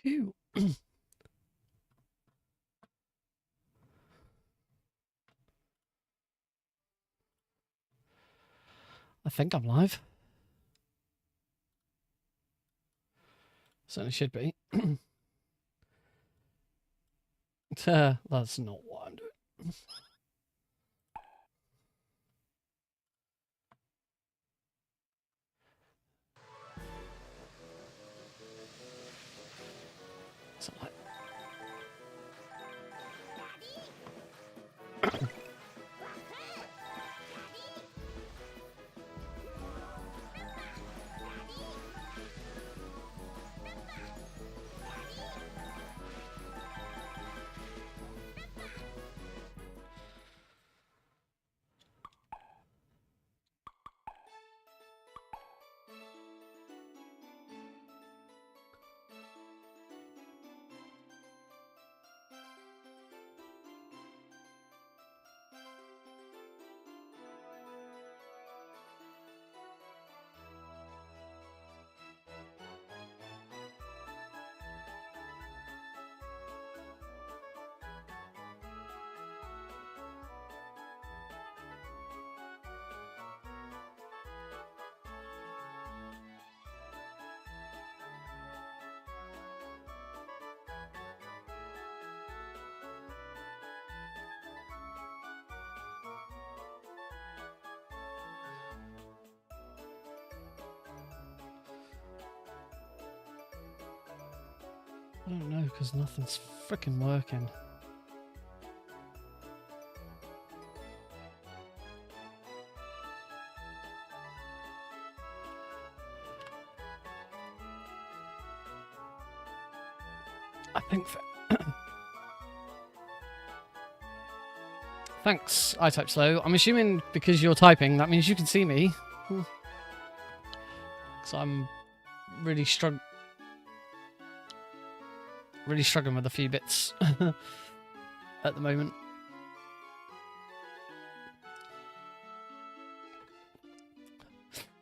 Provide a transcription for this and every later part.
Phew. I think I'm live. Certainly should be. That's not what I'm doing. So like... I don't know, because nothing's freaking working. I think... Thanks, I type slow. I'm assuming because you're typing, that means you can see me. So I'm really struggling with a few bits at the moment.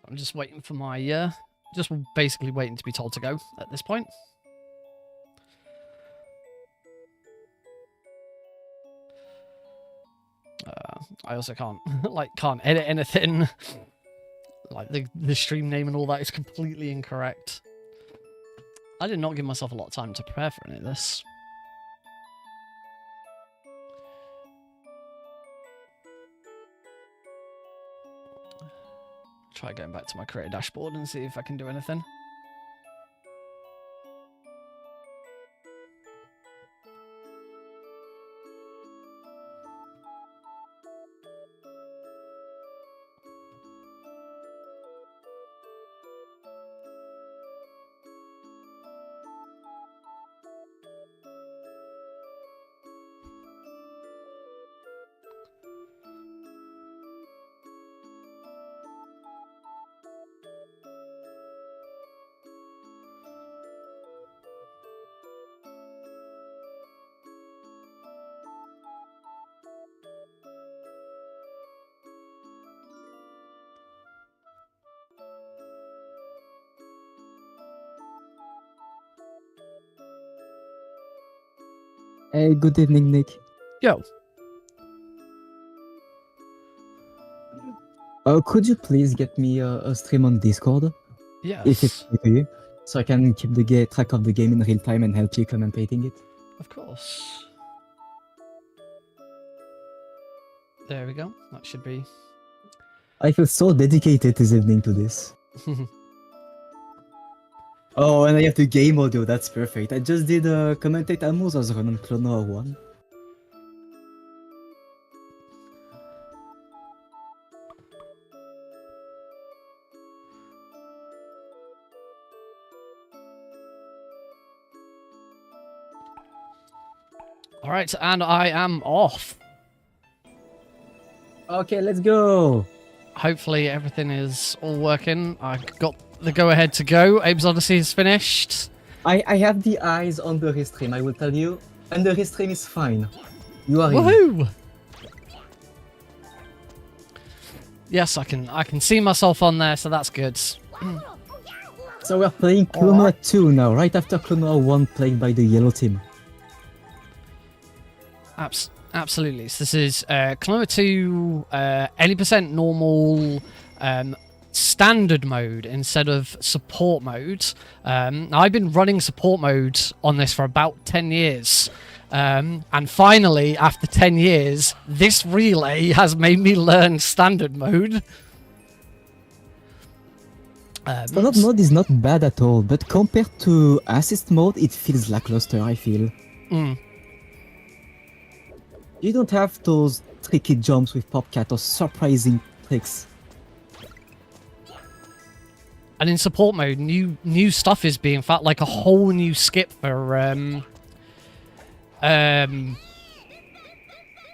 I'm just waiting for my, just basically waiting to be told to go at this point. I also can't edit anything. Like the stream name and all that is completely incorrect. I did not give myself a lot of time to prepare for any of this. Try going back to my creator dashboard and see if I can do anything. Hey, good evening, Nick. Yo. Could you please get me a stream on Discord? Yes. If it's okay to you, so I can keep the track of the game in real time and help you commentating it. Of course. There we go. That should be... I feel so dedicated this evening to this. Oh, and I have the game audio, that's perfect. I just did commentate Amur's run on Klonoa 1. Alright, and I am off. Okay, let's go! Hopefully everything is all working. I got the go-ahead to go. Abe's Odyssey is finished. I have the eyes on the restream, I will tell you. And the restream is fine. You are in. Woohoo! Yes, I can see myself on there, so that's good. So we're playing Klonoa 2 now, right after Klonoa 1 played by the yellow team. Absolutely. So this is Klonoa 2, 80% normal, standard mode instead of support mode. Now I've been running support mode on this for about 10 years. And finally, after 10 years, this relay has made me learn standard mode. Standard mode is not bad at all, but compared to assist mode, it feels lackluster, I feel. You don't have those tricky jumps with Popcat or surprising tricks. And in support mode, new stuff is being found, like a whole new skip for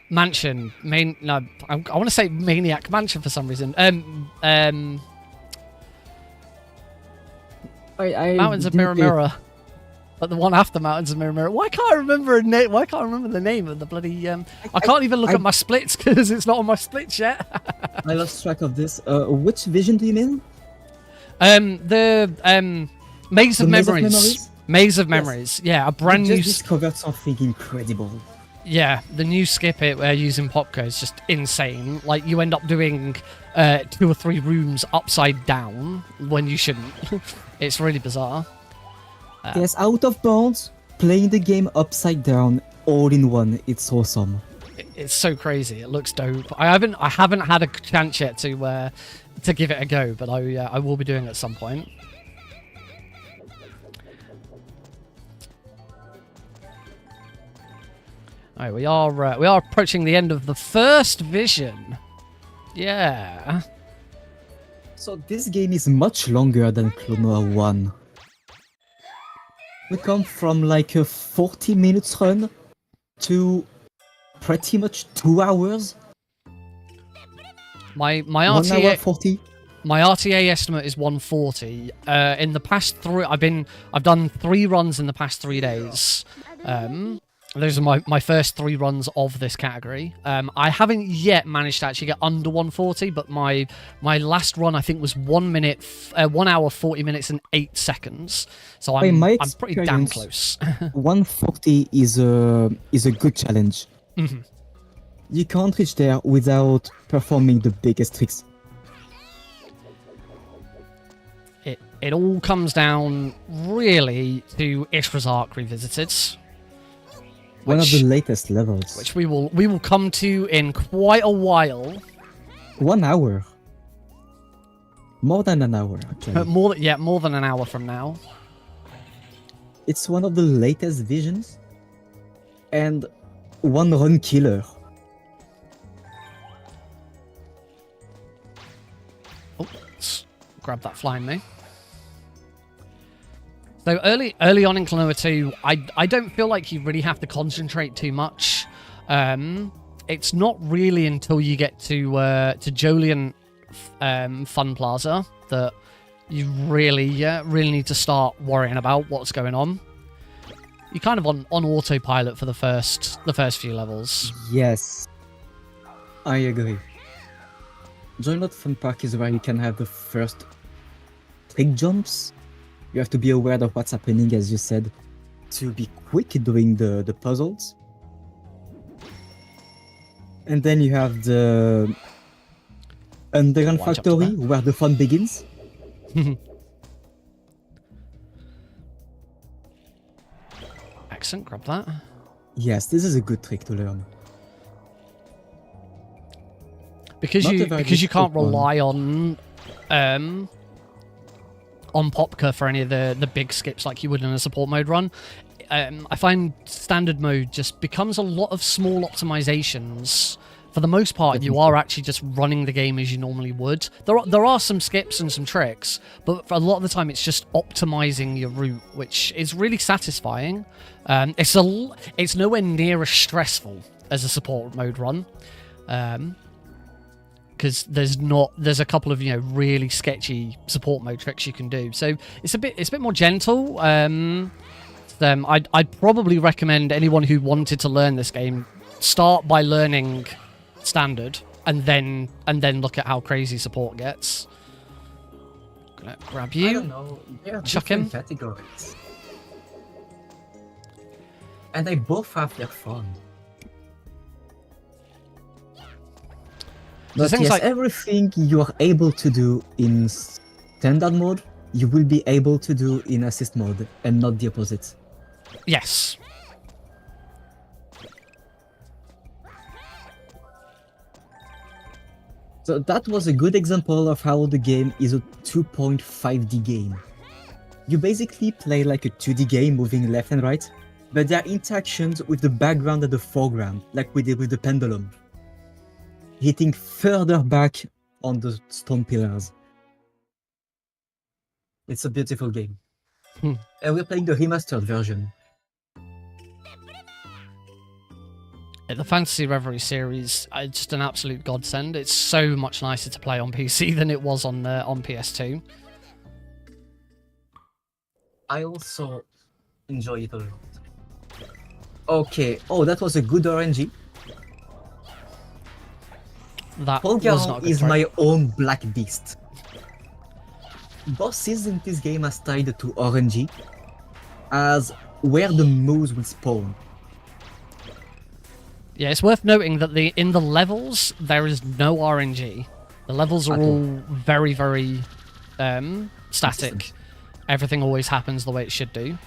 Mansion. I want to say Maniac Mansion for some reason. Mountains of Mirror Mirror. But the one after Mountains of Mirror Mirror. Why can't I remember the name of the bloody I can't even look at my splits because it's not on my splits yet. I lost track of this. Which vision do you mean? The Maze of Memories. Maze of Memories. Yes. Yeah, a brand new. Just discovered something incredible. Yeah, the new skip it using Popco is just insane. Like you end up doing 2 or 3 rooms upside down when you shouldn't. It's really bizarre. Yes, out of bounds, playing the game upside down, all in one. It's awesome. It's so crazy. It looks dope. I haven't had a chance yet to give it a go, but I will be doing it at some point. All right, we are approaching the end of the first vision. Yeah. So this game is much longer than Klonoa 1. We come from like a 40 minutes run to pretty much 2 hours. My 1 RTA hour 40. My RTA estimate is 140. In the past I've done 3 runs in the past 3 days. Those are my first 3 runs of this category. I haven't yet managed to actually get under 140, but my last run I think was 1 hour 40 minutes and 8 seconds. So I'm pretty damn close. 140 is a good challenge. Mm-hmm. You can't reach there without performing the biggest tricks. It all comes down really to Ishra's Arc Revisited. One of the latest levels. Which we will come to in quite a while. 1 hour. More than an hour, actually. More than an hour from now. It's one of the latest visions. And one run killer. Oh, let's grab that flying me. So early on in Klonoa 2, I don't feel like you really have to concentrate too much. It's not really until you get to Jolian Fun Plaza that you really need to start worrying about what's going on. You're kind of on autopilot for the first few levels. Yes, I agree. Jolian Fun Park is where you can have the first trick jumps. You have to be aware of what's happening, as you said, to be quick doing the puzzles. And then you have the Underground Factory, where the fun begins. Excellent, grab that. Yes, this is a good trick to learn. Because you can't rely on Popka for any of the big skips like you would in a support mode run. I find standard mode just becomes a lot of small optimizations. For the most part, you are actually just running the game as you normally would. There are some skips and some tricks, but for a lot of the time it's just optimizing your route, which is really satisfying. It's nowhere near as stressful as a support mode run. Because there's a couple of really sketchy support mode tricks you can do, so it's a bit more gentle. I'd probably recommend anyone who wanted to learn this game start by learning standard and then look at how crazy support gets. gonna grab I you. don't know. There are Chuck different him. categories. And they both have their fun. So But things yes, like everything you are able to do in standard mode, you will be able to do in assist mode, and not the opposite. yes. So that was a good example of how the game is a 2.5D game. You basically play like a 2D game moving left and right, but there are interactions with the background and the foreground, like we did with the pendulum. Hitting further back on the stone pillars. It's a beautiful game. And we're playing the remastered version. The Fantasy Reverie series, it's just an absolute godsend. It's so much nicer to play on PC than it was on PS2. I also enjoy it a lot. Okay, oh, that was a good RNG. That was Polgar not a good is throw. my own black beast. Bosses in this game are tied to RNG as where the moves will spawn. Yeah, it's worth noting that in the levels there is no RNG. The levels are At all. all very, very static. Consistent. Everything always happens the way it should do.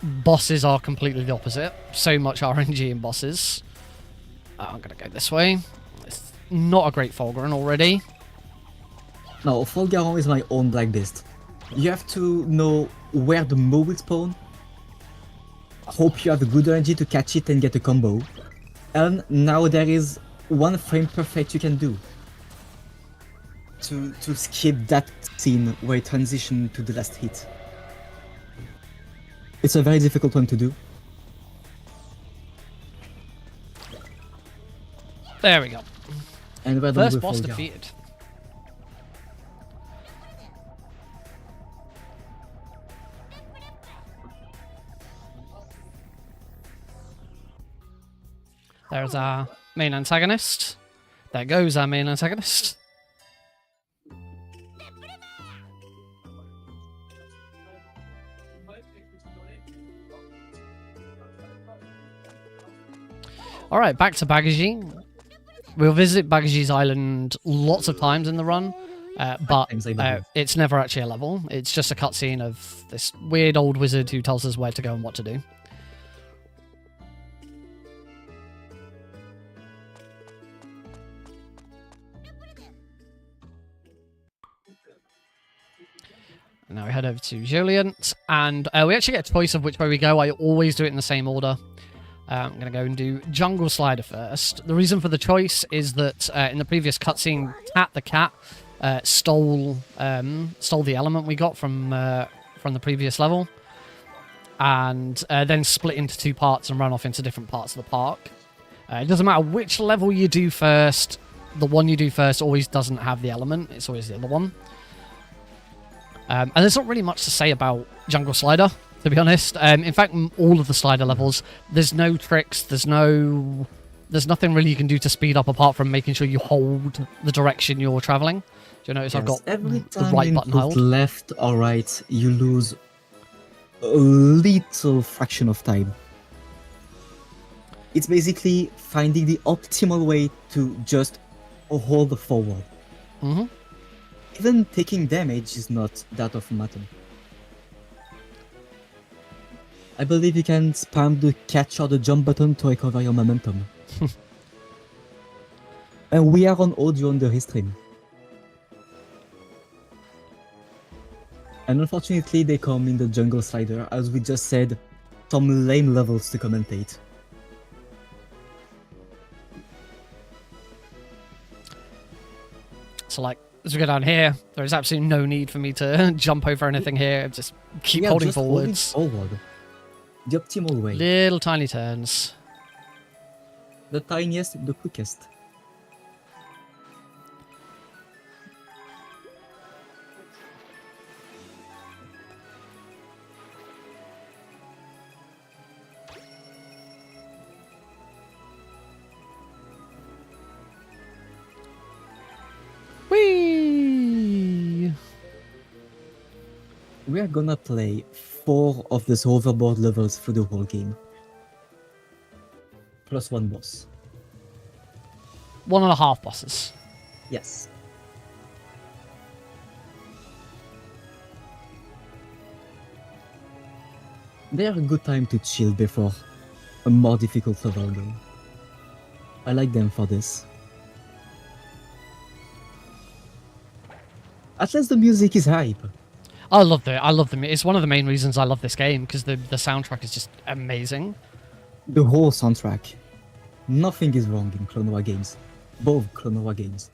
Bosses are completely the opposite. So much RNG in bosses. I'm gonna go this way. It's not a great Fulgurant already. No, Folgaron is my own black beast. You have to know where the move will spawn. Hope you have a good RNG to catch it and get a combo. And now there is one frame perfect you can do. To skip that scene where it transitions to the last hit. It's a very difficult one to do. There we go. And we're done First with boss Folgaron. defeated. There's our main antagonist. There goes our main antagonist. Alright, back to Bagaji. We'll visit Bagaji's island lots of times in the run, but Times I believe. it's never actually a level. It's just a cutscene of this weird old wizard who tells us where to go and what to do. Now we head over to Joliant, and we actually get a choice of which way we go. I always do it in the same order. I'm going to go and do Jungle Slider first. The reason for the choice is that in the previous cutscene, Tat the cat stole the element we got from the previous level, and then split into two parts and run off into different parts of the park. It doesn't matter which level you do first. The one you do first always doesn't have the element. It's always the other one. And there's not really much to say about Jungle Slider, to be honest. In fact, all of the Slider levels, there's no tricks, there's nothing really you can do to speed up apart from making sure you hold the direction you're traveling. Do you notice I've got every the time right you button input held? left or right, you lose a little fraction of time. It's basically finding the optimal way to just hold forward. Mm-hmm. Even taking damage is not that of a matter. I believe you can spam the catch or the jump button to recover your momentum. And we are on audio on the restream. And unfortunately they come in the Jungle Slider, as we just said, some lame levels to commentate. So, like, as we go down here, there is absolutely no need for me to jump over anything here. Just keep Yeah, holding just forwards. forward. The optimal way. Little tiny turns. The tiniest, the quickest. Whee! We are gonna play 4 of these hoverboard levels through the whole game. Plus 1 boss. 1.5 bosses. Yes. They are a good time to chill before a more difficult level though. I like them for this. At least the music is hype. I love them. It's one of the main reasons I love this game, because the soundtrack is just amazing. The whole soundtrack. Nothing is wrong in Klonoa games. Both Klonoa games.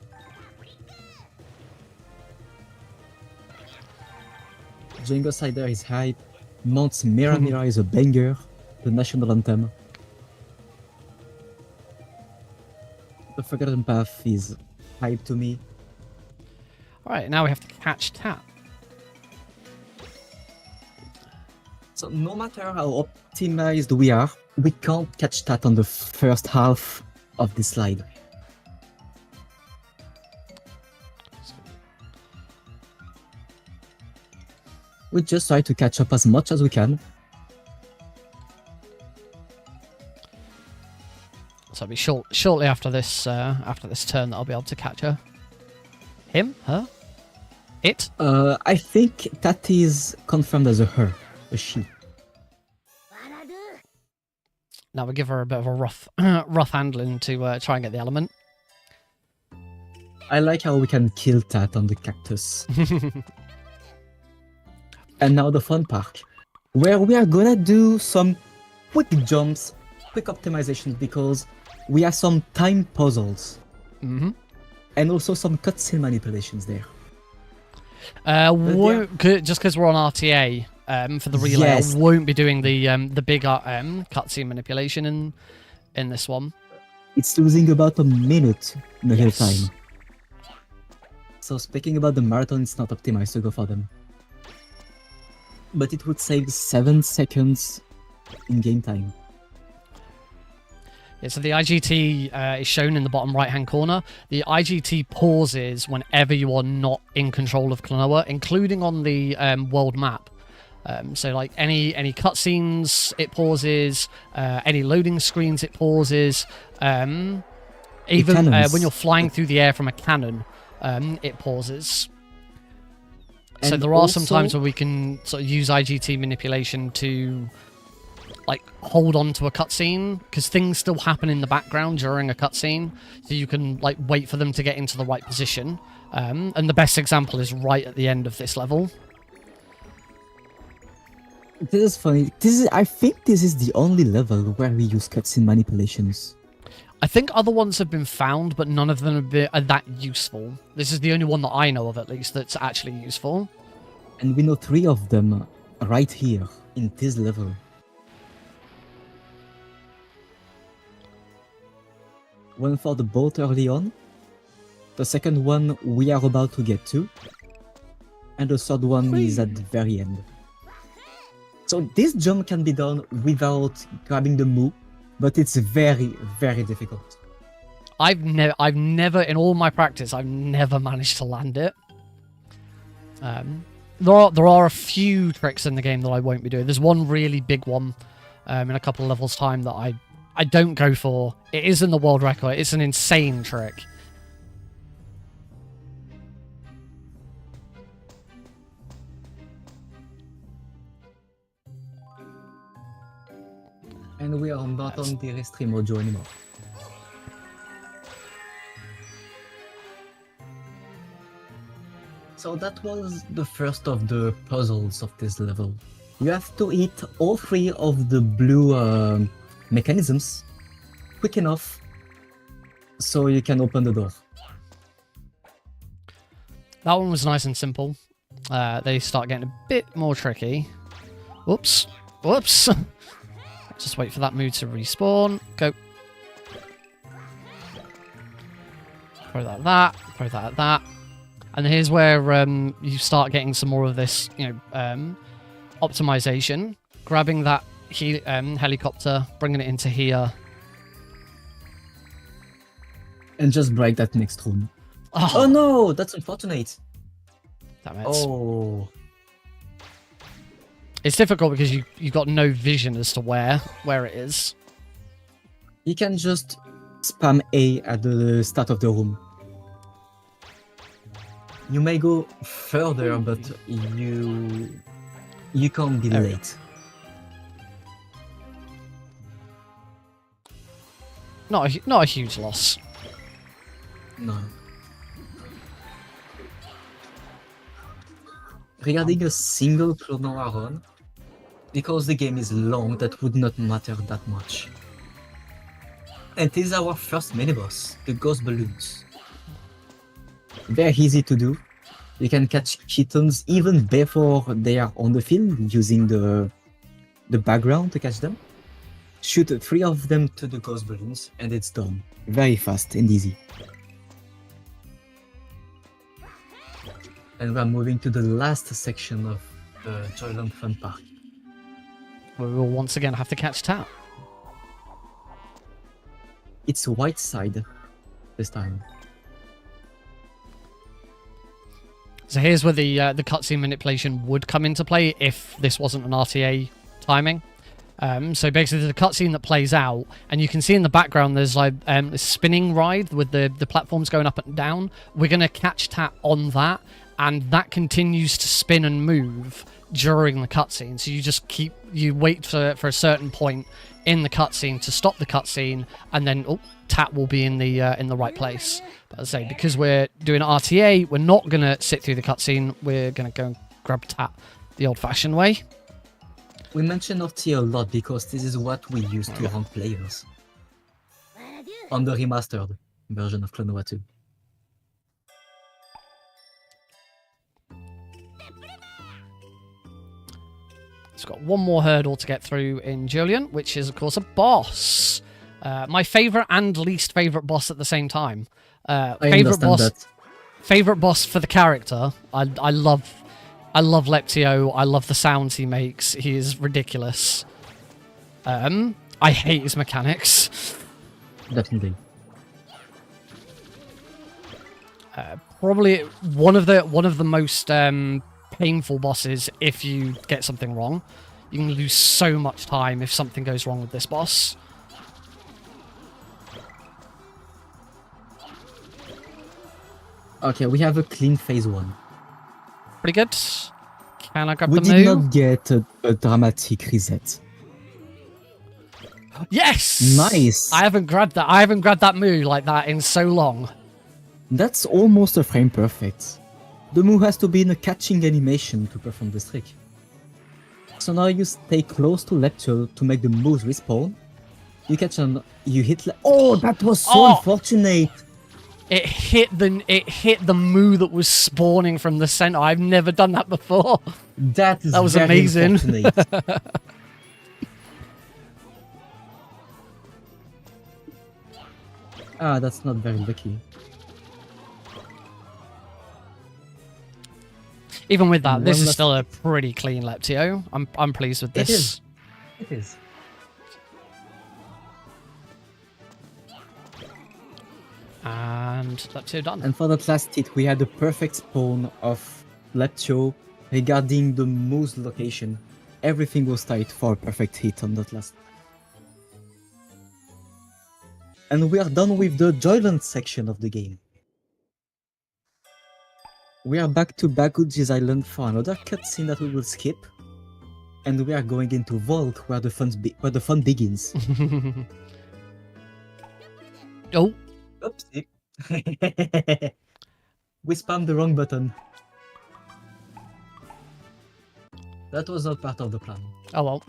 Django Cider is hype. Mount's Mira Mira is a banger. The national anthem. The Forgotten Path is hype to me. Alright, now we have to catch Tat. So no matter how optimized we are, we can't catch that on the first half of the slide. We just try to catch up as much as we can. So it'll be shortly after this turn that I'll be able to catch her. Him? Her? It? I think that is confirmed as a her, a she. Now we give her a bit of a rough handling to try and get the element. I like how we can kill that on the cactus. And now the fun part, where we are gonna do some quick jumps, quick optimizations, because we have some time puzzles. Mm-hmm. And also some cutscene manipulations there. Just because we're on RTA for the relay, Yes. I won't be doing the bigger cutscene manipulation in this one. It's losing about a minute in the Yes. real time. So speaking about the marathon, it's not optimized to go for them. But it would save 7 seconds in game time. Yeah, so the IGT is shown in the bottom right-hand corner. The IGT pauses whenever you are not in control of Klonoa, including on the world map. So like any cutscenes, it pauses. Any loading screens, it pauses. Even when you're flying through the air from a cannon, it pauses. So And there are also- some times where we can sort of use IGT manipulation to like hold on to a cutscene, because things still happen in the background during a cutscene, so you can like wait for them to get into the right position. And the best example is right at the end of this level. This is funny. I think this is the only level where we use cutscene manipulations. I think other ones have been found, but none of them are that useful. This is the only one that I know of, at least, that's actually useful. And we know 3 of them right here in this level. One for the boat early on, the second one we are about to get to, and the third one is at the very end. So this jump can be done without grabbing the Moo, but it's very, very difficult. I've never, in all my practice, I've never managed to land it. There are a few tricks in the game that I won't be doing. There's one really big one in a couple of levels' time that I don't go for. It is in the world record. It's an insane trick. And we are not on the Restream Mojo anymore. So that was the first of the puzzles of this level. You have to hit all 3 of the blue mechanisms quick enough so you can open the door. That one was nice and simple. They start getting a bit more tricky. Whoops. Whoops. Just wait for that mood to respawn. Go. Throw that at that. Throw that at that. And here's where you start getting some more of this, optimization. Grabbing that helicopter, bringing it into here. And just break that next room. Oh no, that's unfortunate. Damn it. Oh. It's difficult because you've got no vision as to where it is. You can just spam A at the start of the room. You may go further, but you can't be There we go. late. Not a huge loss. No. Regarding a single Klonoa run, because the game is long, that would not matter that much. And this is our first mini-boss, the Ghost Balloons. Very easy to do. You can catch kittens even before they are on the field, using the background to catch them. Shoot 3 of them to the Ghost Balloons, and it's done. Very fast and easy. And we're moving to the last section of the Joyland Fun Park. We will once again have to catch Tap. It's white side this time. So here's where the cutscene manipulation would come into play if this wasn't an RTA timing. So basically there's a cutscene that plays out, and you can see in the background there's like a spinning ride with the platforms going up and down. We're going to catch Tap on that, and that continues to spin and move during the cutscene. So you wait for a certain point in the cutscene to stop the cutscene, and then Tap will be in the right place. But as I say, because we're doing RTA, we're not going to sit through the cutscene. We're going to go and grab Tap the old-fashioned way. We mention RTA a lot because this is what we use to rank players on the remastered version of Klonoa 2. It's got one more hurdle to get through in Julian, which is, of course, a boss. My favourite and least favourite boss at the same time. Favourite boss for the character. I love Leptio. I love the sounds he makes. He is ridiculous. I hate his mechanics. Definitely. Probably one of the most painful bosses if you get something wrong. You can lose so much time if something goes wrong with this boss. Okay, we have a clean phase 1. Pretty good. Can I grab We the did move? not get a dramatic reset. Yes! Nice! I haven't grabbed that move like that in so long. That's almost a frame perfect. The move has to be in a catching animation to perform this trick. So now you stay close to Leptio to make the moves respawn. You catch you hit oh, that was so unfortunate! It hit the moo that was spawning from the center. I've never done that before. That was very amazing. That's not very lucky. Even with that, this is still a pretty clean Leptio. I'm pleased with this. It is. And Leptio done. And for that last hit, we had the perfect spawn of Leptio regarding the moose location. Everything was tight for a perfect hit on that last. And we are done with the Joyland section of the game. We are back to Baguji's Island for another cutscene that we will skip. And we are going into Vault, where the fun begins. Oh. Oopsie. We spammed the wrong button. That was not part of the plan. Oh well.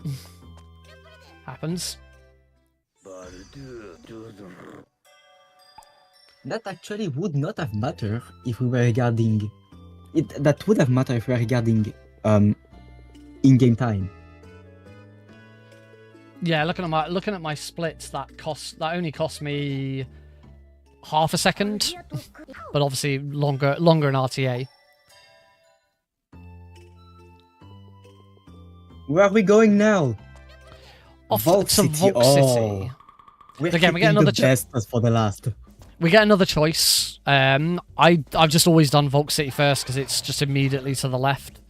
Happens. That actually would not have mattered if we were regarding... That would have mattered if we were regarding in-game time. Yeah, looking at my splits, that only cost me half a second, but obviously longer in RTA. Where are we going now? Off Vault to City. Vault City. We're Again, we get another the best for the last. We get another choice. I've just always done Vault City first because it's just immediately to the left.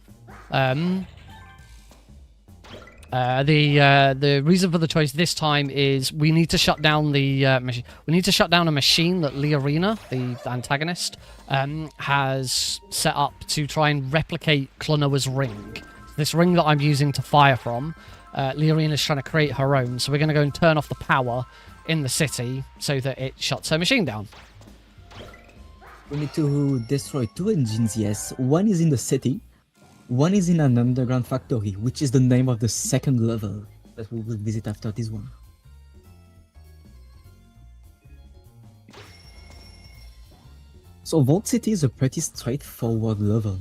The reason for the choice this time is we need to shut down the machine. We need to shut down a machine that Leorina, the antagonist, has set up to try and replicate Klonoa's ring. This ring that I'm using to fire from, Leorina's trying to create her own. So we're going to go and turn off the power in the city so that it shuts her machine down. We need to destroy 2 engines, yes. One is in the city, one is in an underground factory, which is the name of the second level that we will visit after this one. So Vault City is a pretty straightforward level.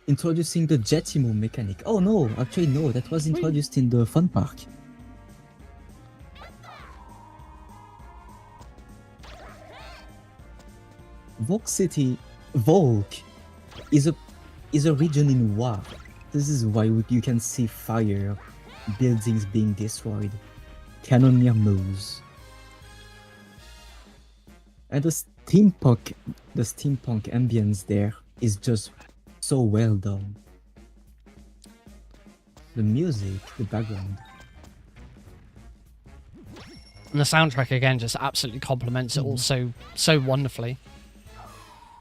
Introducing the Jetimo mechanic. Oh no, actually no, that was introduced in the fun park. Volk is a region in war. This is why you can see fire, buildings being destroyed, cannoneer moves. And the steampunk ambience there is just so well done. The music, the background. And the soundtrack again just absolutely complements it all so wonderfully.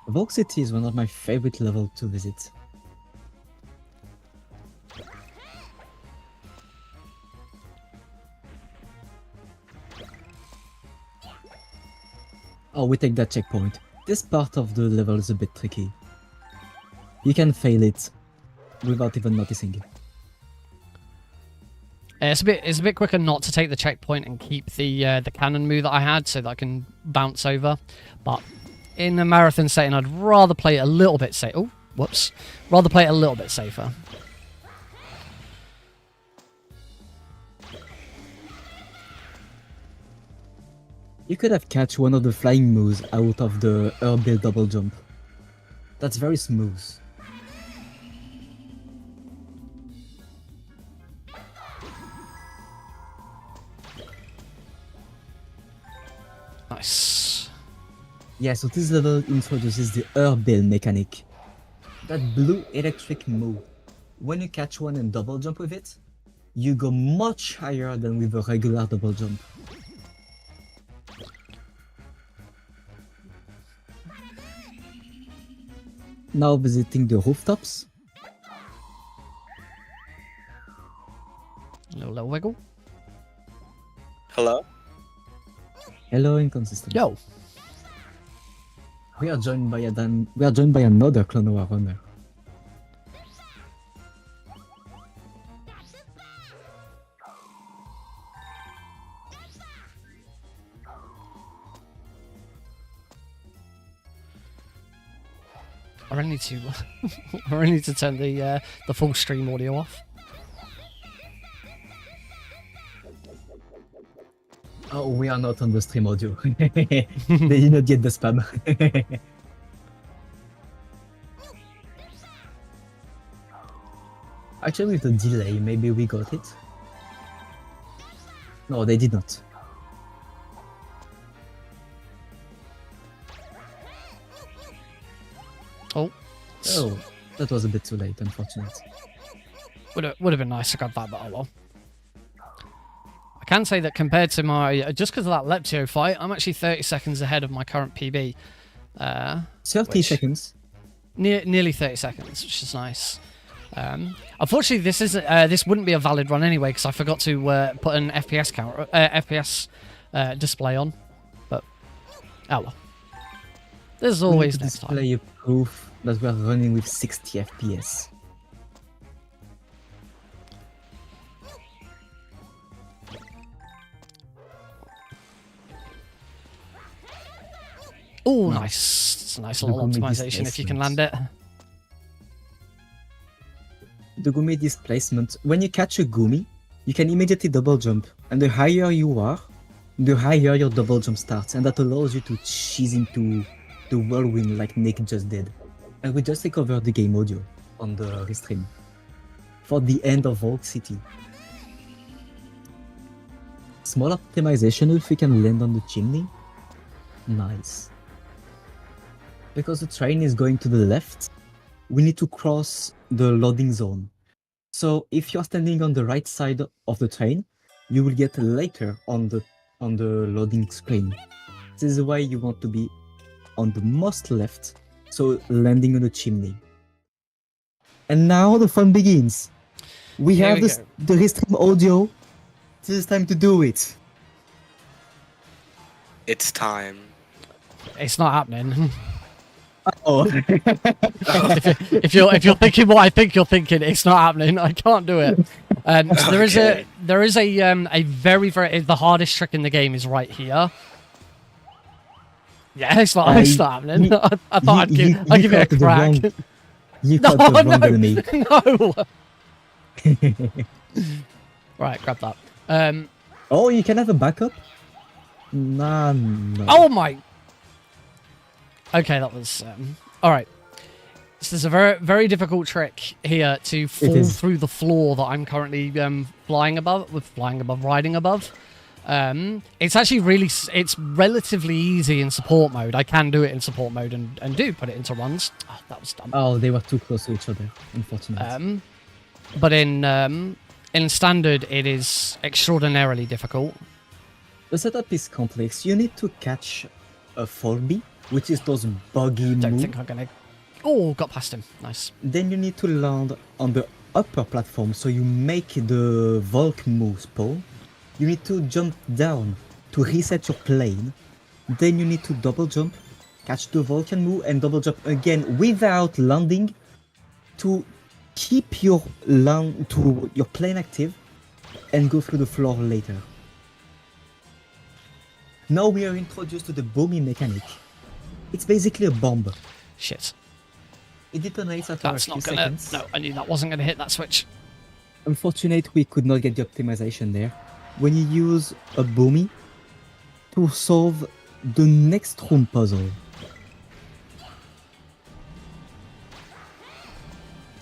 Volk City is one of my favorite levels to visit. Oh, we take that checkpoint. This part of the level is a bit tricky. You can fail it without even noticing. It's a bit quicker not to take the checkpoint and keep the cannon move that I had so that I can bounce over. But in a marathon setting, I'd rather play it a little bit safe. Oh, whoops! Rather play it a little bit safer. You could have catch one of the flying moves out of the Herbill double jump. That's very smooth. Nice. Yeah, so this level introduces the Herbill mechanic. That blue electric move. When you catch one and double jump with it, you go much higher than with a regular double jump. Now visiting the rooftops. Little wiggle. Hello? Hello, Inconsistent. Yo. We are joined by another Klonoa runner. I really need to I really need to turn the full stream audio off. Oh, we are not on the stream audio. They did not get the spam. Actually, with the delay, maybe we got it. No, they did not. Oh. Oh, that was a bit too late, unfortunately. Would have been nice to grab that, but oh well. I can say that compared to my... just because of that Leptio fight, I'm actually 30 seconds ahead of my current PB. 30 seconds? Nearly 30 seconds, which is nice. Unfortunately, this wouldn't be a valid run anyway, because I forgot to put an FPS counter, FPS display on. But, oh well. There's always next time. Display a proof that we're running with 60 FPS. Oh, nice. It's a nice little optimization if you can land it. The Gumi displacement. When you catch a Gumi, you can immediately double jump. And the higher you are, the higher your double jump starts. And that allows you to cheese into the whirlwind like Nick just did. And we just recovered the game audio on the restream for the end of Volk City. Small optimization if we can land on the chimney. Nice. Because the train is going to the left, we need to cross the loading zone. So if you're standing on the right side of the train, you will get later on the loading screen. This is why you want to be on the most left, so landing on the chimney. And now the fun begins. We Here have we the restream audio. This is time to do it. It's time. It's not happening. Oh. if you're thinking what I think you're thinking, it's not happening. I can't do it. So there is a very the hardest trick in the game is right here. Yeah, it's not happening. I thought I'd give it a crack. You got the wrong enemy. No. Right, grab that. Oh, you can have a backup? Nah, no. Oh my. Okay, that was all right. So there's a very difficult trick here to fall through the floor that I'm currently riding above. It's actually it's relatively easy in support mode. I can do it in support mode and do put it into runs. Oh, that was dumb. Oh, they were too close to each other, unfortunately. But in standard, it is extraordinarily difficult. The setup is complex. You need to catch a Folby, which is those buggy moves. Don't think I'm gonna. Oh, got past him. Nice. Then you need to land on the upper platform, so you make the Volk move pole. You need to jump down to reset your plane. Then you need to double jump, catch the Vulcan move, and double jump again without landing to keep your plane active and go through the floor later. Now we are introduced to the booming mechanic. It's basically a bomb. Shit. It detonates after a few seconds. No, I knew that wasn't gonna hit that switch. Unfortunately, we could not get the optimization there. When you use a boomy to solve the next room puzzle.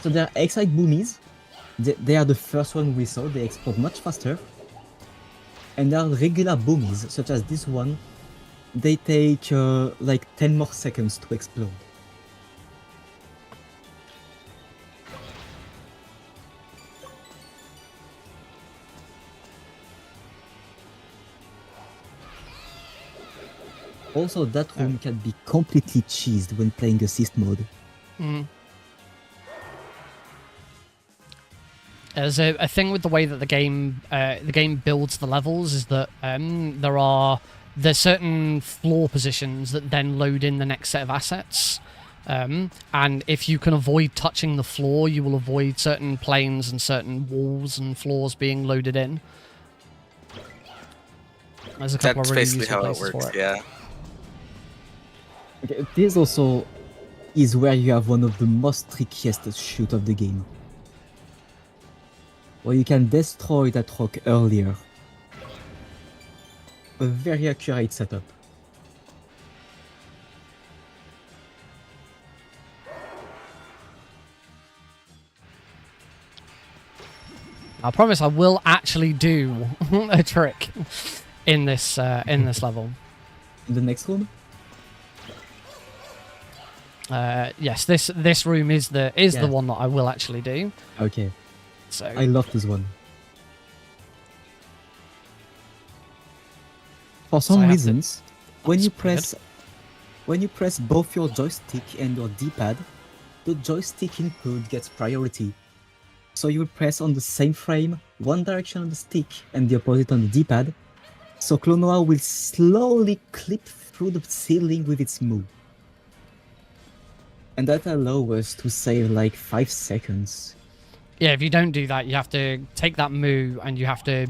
So there are Excite boomies. They are the first one we saw. They explode much faster. And there are regular boomies, such as this one. They take like 10 more seconds to explode. Also, that room can be completely cheesed when playing assist mode. There's a thing with the way that the game builds the levels is that there's certain floor positions that then load in the next set of assets. And if you can avoid touching the floor, you will avoid certain planes and certain walls and floors being loaded in. There's a couple That's of really basically useful how it places works, for it. yeah. Okay, this also is where you have one of the most trickiest shoot of the game. Where you can destroy that rock earlier. A very accurate setup. I promise I will actually do a trick in this level. In the next room? Yes, this room is the one that I will actually do. Okay. So I love this one. For some reasons, when you press both your joystick and your D-pad, the joystick input gets priority. So you will press on the same frame, one direction on the stick and the opposite on the D-pad. So Klonoa will slowly clip through the ceiling with its move. And that allows us to save like 5 seconds. yeah, if you don't do that, you have to take that moo and you have to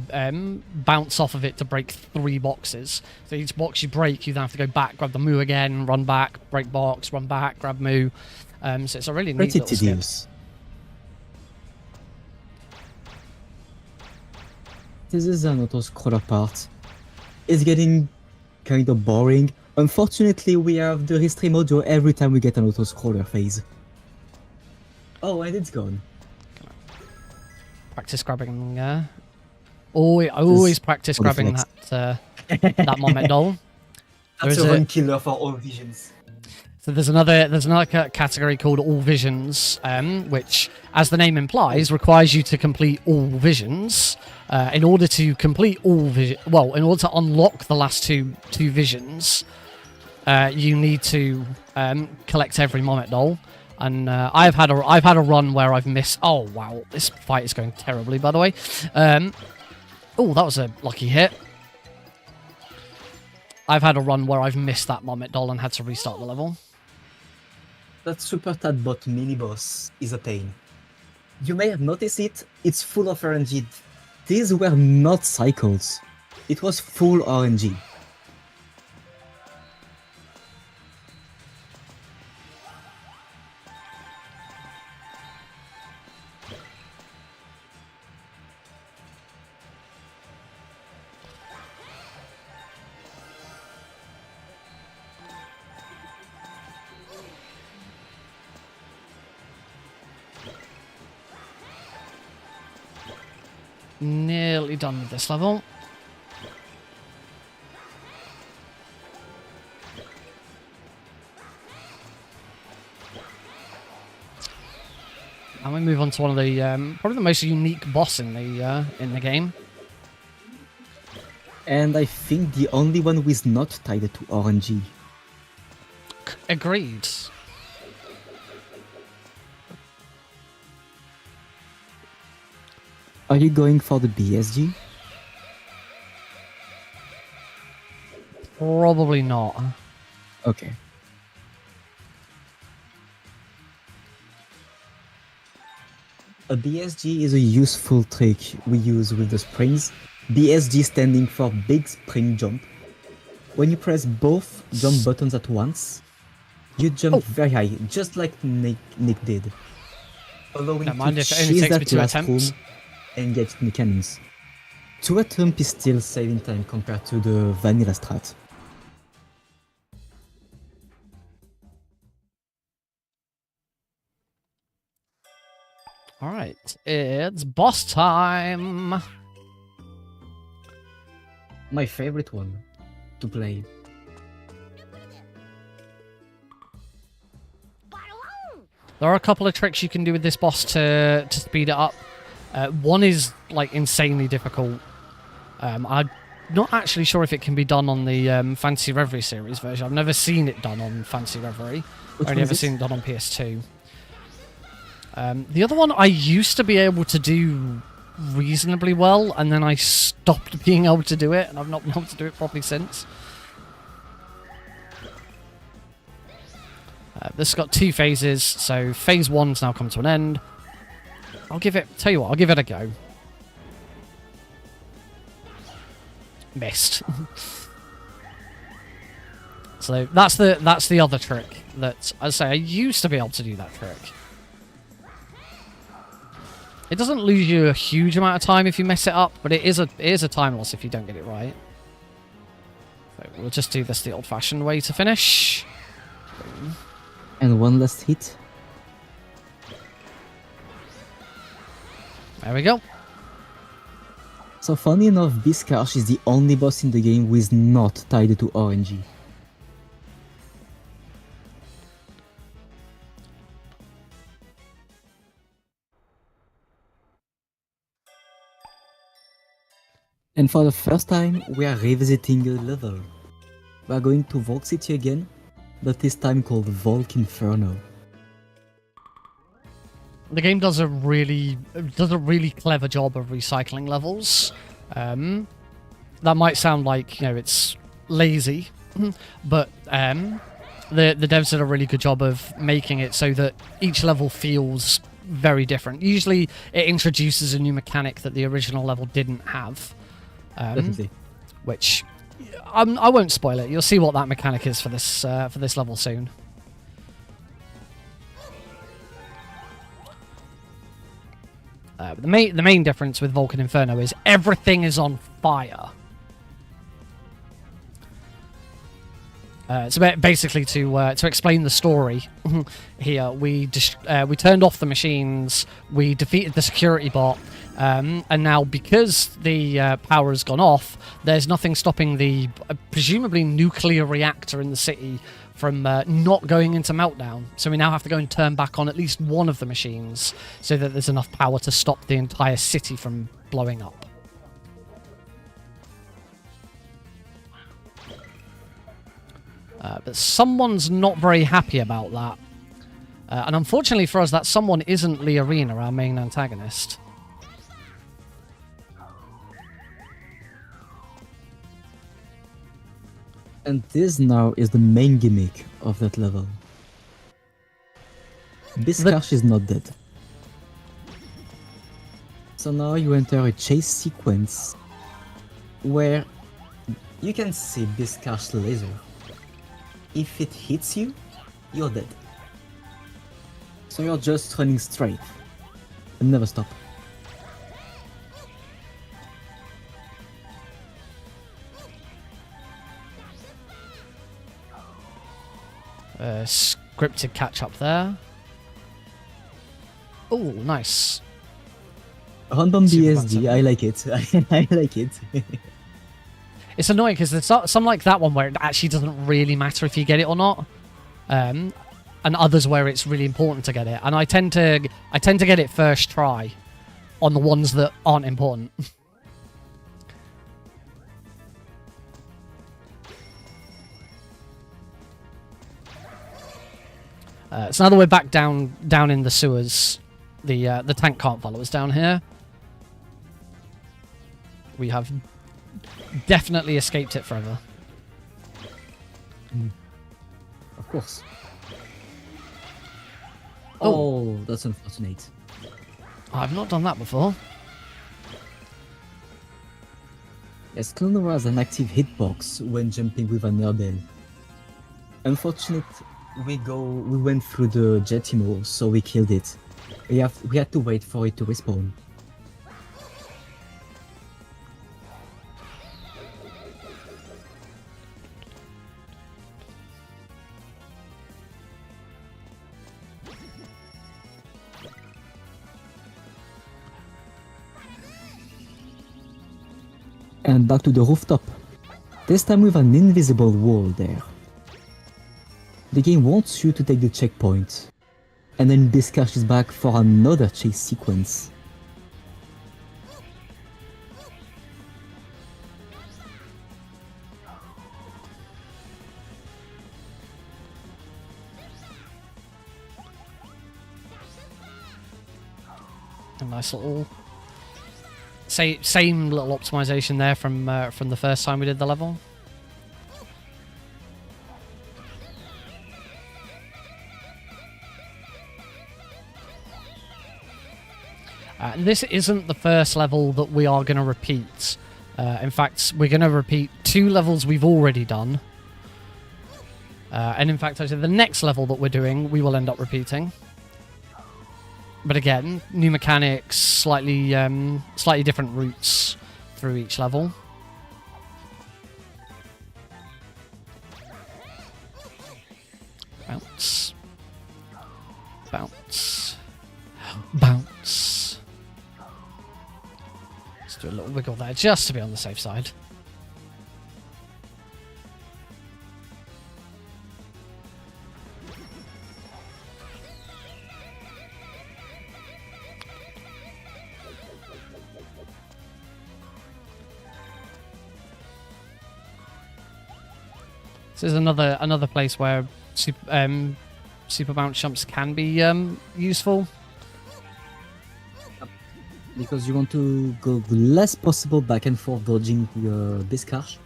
bounce off of it to break 3 boxes. So each box you break, you then have to go back, grab the moo again, run back, break box, run back, grab moo. So it's a really neat Pretty little tedious. skip. This is an auto-scroller part. It's getting kind of boring. Unfortunately, we have the restream audio every time we get an auto-scroller phase. Oh, and it's gone. Practice grabbing. Always practice grabbing that that moment doll. That's a run killer for all visions. So there's another category called All Visions, which, as the name implies, requires you to complete all visions. In order to complete all in order to unlock the last two visions, you need to collect every Moment Doll. And I've had a run where I've missed. Oh wow, this fight is going terribly, by the way. Oh, that was a lucky hit. I've had a run where I've missed that Moment Doll and had to restart the level. That Super Tatbot mini-boss is a pain. You may have noticed it, it's full of RNG. These were not cycles. It was full RNG. Nearly done with this level. And we move on to one of the probably the most unique boss in the game. And I think the only one who is not tied to RNG. Agreed. Are you going for the BSG? Probably not. Okay. A BSG is a useful trick we use with the springs. BSG standing for Big Spring Jump. When you press both jump buttons at once, you jump very high, just like Nick did. Allowing Don't mind to if it only chase takes me that 2 last attempts. room and get the cannons. 2 attempts is still saving time compared to the vanilla strat. Alright, it's boss time! My favorite one to play. There are a couple of tricks you can do with this boss to speed it up. One is like insanely difficult. I'm not actually sure if it can be done on the Fantasy Reverie series version. I've never seen it done on Fantasy Reverie. I've only ever seen it done on PS2. The other one I used to be able to do reasonably well, and then I stopped being able to do it, and I've not been able to do it properly since. This has got 2 phases, so phase 1's now come to an end. I'll give it a go. Missed. So that's the other trick that I say I used to be able to do that trick. It doesn't lose you a huge amount of time if you mess it up, but it is a time loss if you don't get it right. So we'll just do this the old-fashioned way to finish. And one last hit. There we go. So funny enough, Biscarch is the only boss in the game who is not tied to RNG. And for the first time, we are revisiting a level. We are going to Volk City again, but this time called Volk Inferno. The game does a really clever job of recycling levels. That might sound like, you know, it's lazy, but the devs did a really good job of making it so that each level feels very different. Usually, it introduces a new mechanic that the original level didn't have. Definitely. Which I won't spoil it. You'll see what that mechanic is for this level soon. The main difference with Vulcan Inferno is everything is on fire. So basically, to explain the story here, we turned off the machines, we defeated the security bot, and now because the power has gone off, there's nothing stopping the presumably nuclear reactor in the city from not going into meltdown. So we now have to go and turn back on at least one of the machines so that there's enough power to stop the entire city from blowing up. But someone's not very happy about that. And unfortunately for us, that someone isn't Leorina, our main antagonist. And this now is the main gimmick of that level. Biscash is not dead. So now you enter a chase sequence where you can see Biscash's laser. If it hits you, you're dead. So you're just running straight and never stop. Scripted catch up there. Oh, nice. Random BSD, I like it. I like it. It's annoying because there's some like that one where it actually doesn't really matter if you get it or not, and others where it's really important to get it. And I tend to get it first try on the ones that aren't important. So now that we're back down in the sewers, the tank can't follow us down here. We have definitely escaped it forever. Of course. Oh, that's unfortunate. I've not done that before. Yes, Klonoa has an active hitbox when jumping with an airbell. Unfortunate, we went through the Jetimo, so we killed it. We had to wait for it to respawn. And back to the rooftop. This time with an invisible wall there. The game wants you to take the checkpoint. And then Biscash is back for another chase sequence. A nice little... Same little optimization there from the first time we did the level. This isn't the first level that we are going to repeat. In fact, we're going to repeat 2 levels we've already done. And in fact, actually, the next level that we're doing, we will end up repeating. But again, new mechanics, slightly different routes through each level. Bounce. Bounce. Bounce. Let's do a little wiggle there, just to be on the safe side. This is another place where super bounce jumps can be useful. Because you want to go the less possible back and forth dodging your Biscash.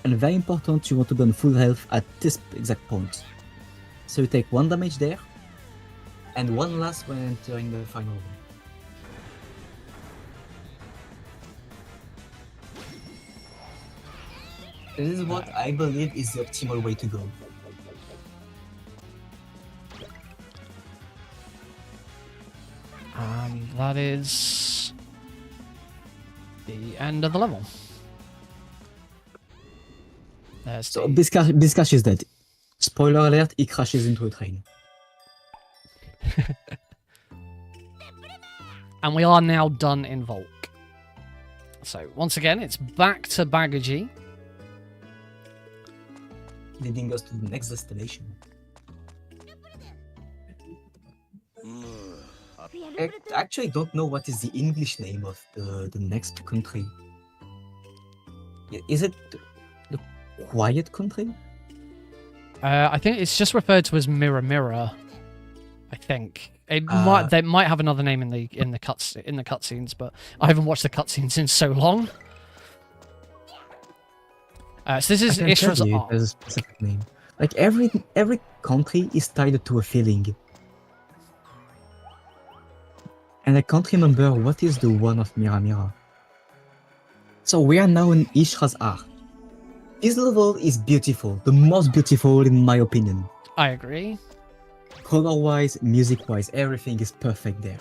And very important, you want to be on full health at this exact point. So you take 1 damage there, and 1 last when entering the final room. This is what I believe is the optimal way to go. And that is the end of the level. There's So Biscash is dead. Spoiler alert, he crashes into a train. And we are now done in Volk. So once again, it's back to Bagaji. leading us to the next destination. I actually don't know what is the English name of the next country. Is it the Quiet Country? I think it's just referred to as Mirror Mirror. I think they might have another name in the cutscenes, but I haven't watched the cutscenes in so long. So this is Ishra's arc. There's a specific name. Like every country is tied to a feeling, and I can't remember what is the one of Mira Mira. So we are now in Ishra's arc. This level is beautiful, the most beautiful in my opinion. I agree. Color-wise, music-wise, everything is perfect there.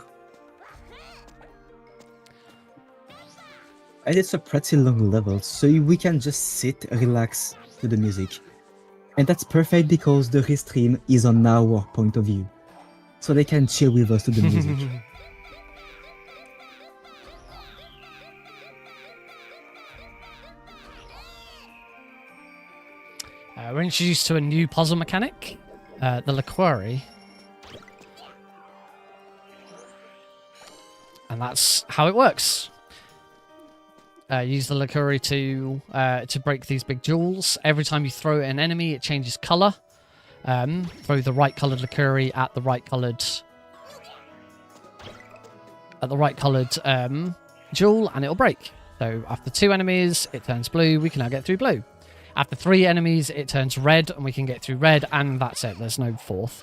And it's a pretty long level, so we can just sit, relax to the music. And that's perfect because the restream is on our point of view. So they can chill with us to the music. We're introduced to a new puzzle mechanic, the liqueur. And that's how it works. Use the liqueur to break these big jewels. Every time you throw at an enemy, it changes color. Throw the right colored liqueur at the right colored jewel, and it'll break. So after 2 enemies, it turns blue. We can now get through blue. After 3 enemies, it turns red, and we can get through red, and that's it. There's no 4th.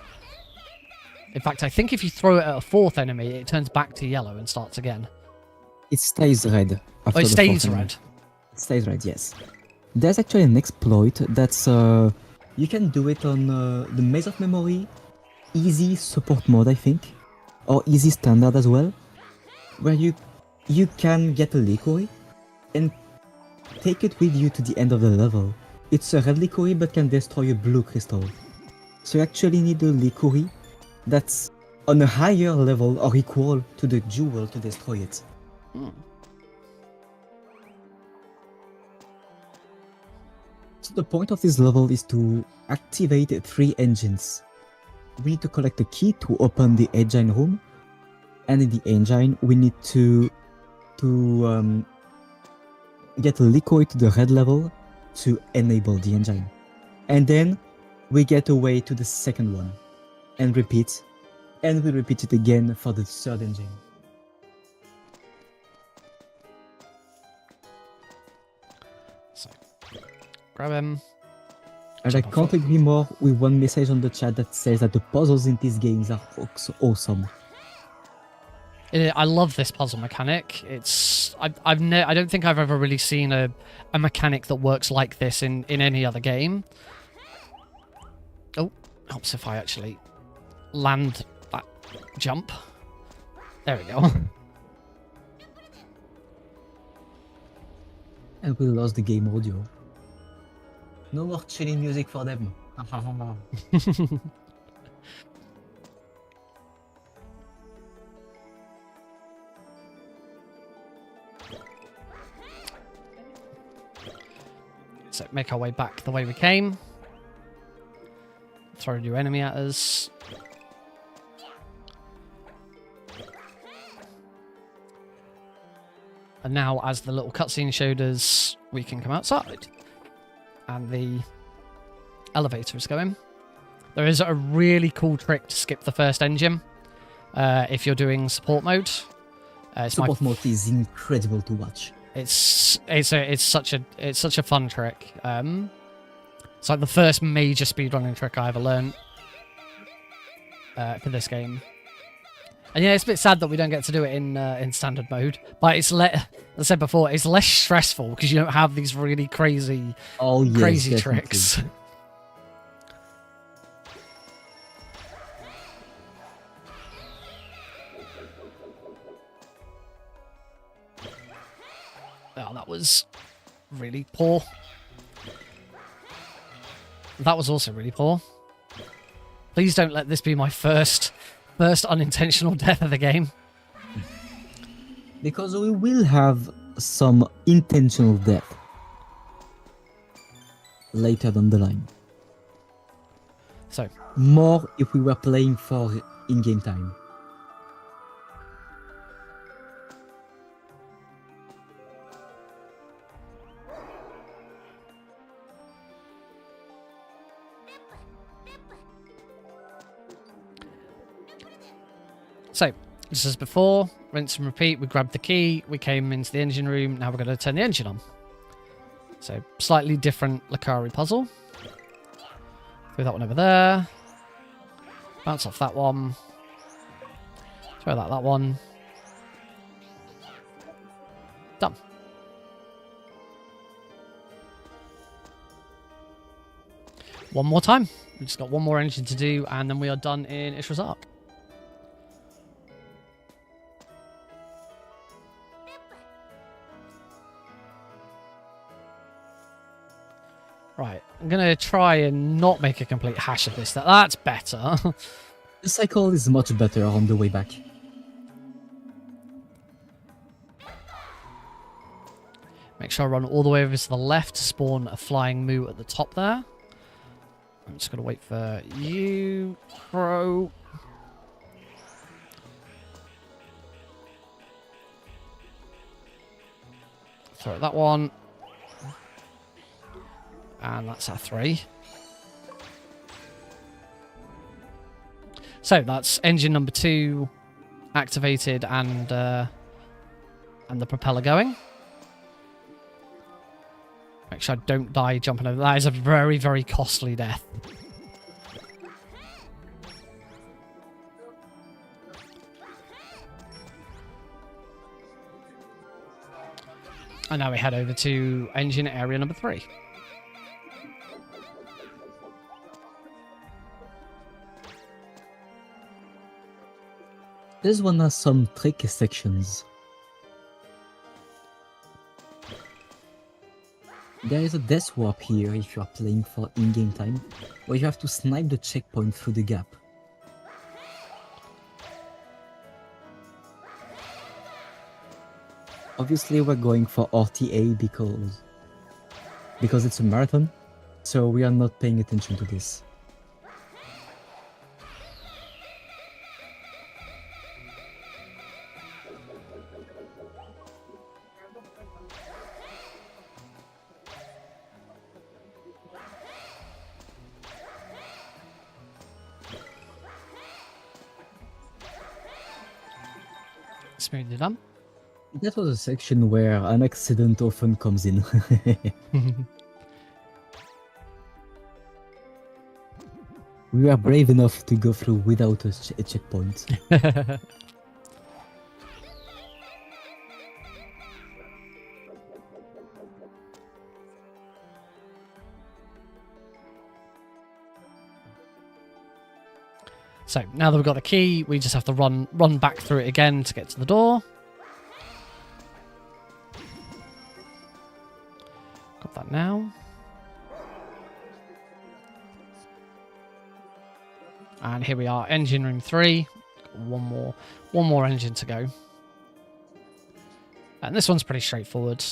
In fact, I think if you throw it at a 4th enemy, it turns back to yellow and starts again. It stays red. Oh, it stays red. It stays red, yes. There's actually an exploit that's... you can do it on the Maze of Memory, easy support mode, I think. Or easy standard as well. Where you can get a liqueur and take it with you to the end of the level. It's a red liqueur but can destroy a blue crystal. So you actually need a liqueur that's on a higher level or equal to the jewel to destroy it. So the point of this level is to activate 3 engines. We need to collect a key to open the engine room, and in the engine we need to get a liqueur to the red level to enable the engine. And then we get away to the second one and repeat, and we repeat it again for the 3rd engine. So, grab him. And I can't agree more with one message on the chat that says that the puzzles in these games are so awesome. I love this puzzle mechanic. I don't think I've ever really seen a mechanic that works like this in any other game. Oh, helps if I actually land that jump. There we go. And we lost the game audio. No more chilling music for them. So make our way back the way we came. Throw a new enemy at us. And now, as the little cutscene showed us, we can come outside. And the elevator is going. There is a really cool trick to skip the first engine if you're doing support mode. Support mode is incredible to watch. It's such a fun trick. It's like the first major speedrunning trick I ever learned for this game. And yeah, it's a bit sad that we don't get to do it in standard mode. But it's as I said before, it's less stressful because you don't have these really crazy tricks. Oh, that was really poor. That was also really poor. Please don't let this be my first unintentional death of the game. Because we will have some intentional death later down the line. So, More if we were playing for in-game time. so just as before, rinse and repeat. We grabbed the key, we came into the engine room, now we're going to turn the engine on. So, slightly different Lucari puzzle. Throw that one over there. Bounce off that one. Throw that one. Done. One more time. We've just got one more engine to do, and then we are done in Ishra's Ark. Right, I'm going to try and not make a complete hash of this. That's better. The cycle is much better on the way back. Make sure I run all the way over to the left to spawn a flying moo at the top there. I'm just going to wait for you, Crow. Throw that one. And that's our 3. So that's engine number 2 activated and the propeller going. Make sure I don't die jumping over. That is a very, very costly death. And now we head over to engine area number 3. This one has some tricky sections. There is a death warp here if you are playing for in-game time, where you have to snipe the checkpoint through the gap. Obviously we're going for RTA because it's a marathon, so we are not paying attention to this. Smoothly done. That was a section where an accident often comes in. We were brave enough to go through without a checkpoint. So now that we've got the key, we just have to run back through it again to get to the door. Got that now. And here we are, engine room 3. One more engine to go. And this one's pretty straightforward.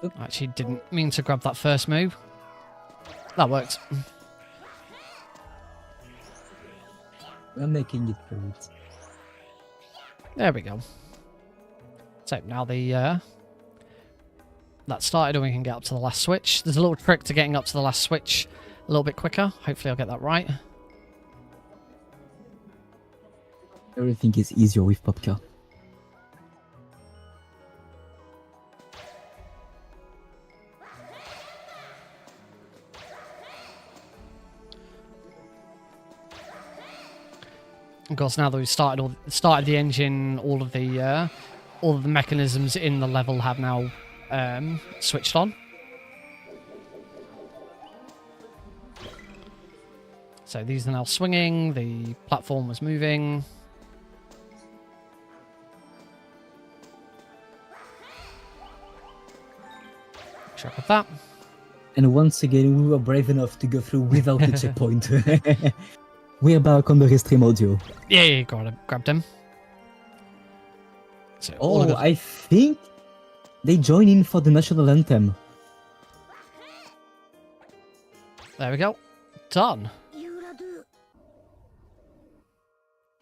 I actually didn't mean to grab that first move. That worked. We're making it great. There we go. So now that started and we can get up to the last switch. There's a little trick to getting up to the last switch a little bit quicker. Hopefully I'll get that right. Everything is easier with Popka. Of course, now that we've started the engine, all of the mechanisms in the level have now switched on. So these are now swinging. The platform was moving. Check with that. And once again, we were brave enough to go through without the checkpoint. We're back on the restream audio. Yeah, grabbed him. So Oh, I think They join in for the national anthem. There we go. Done.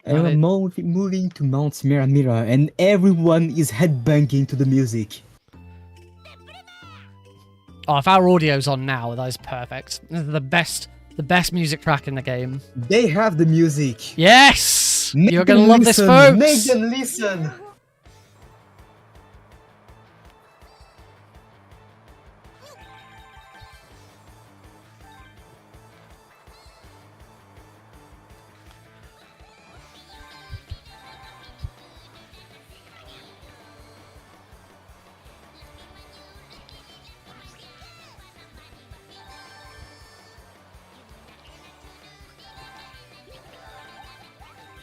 And we're moving to Mount Mira Mira, and everyone is headbanging to the music. Oh, if our audio's on now, that is perfect. This is the best music track in the game. They have the music. Yes! Make You're gonna them love this, listen. folks! Make them listen!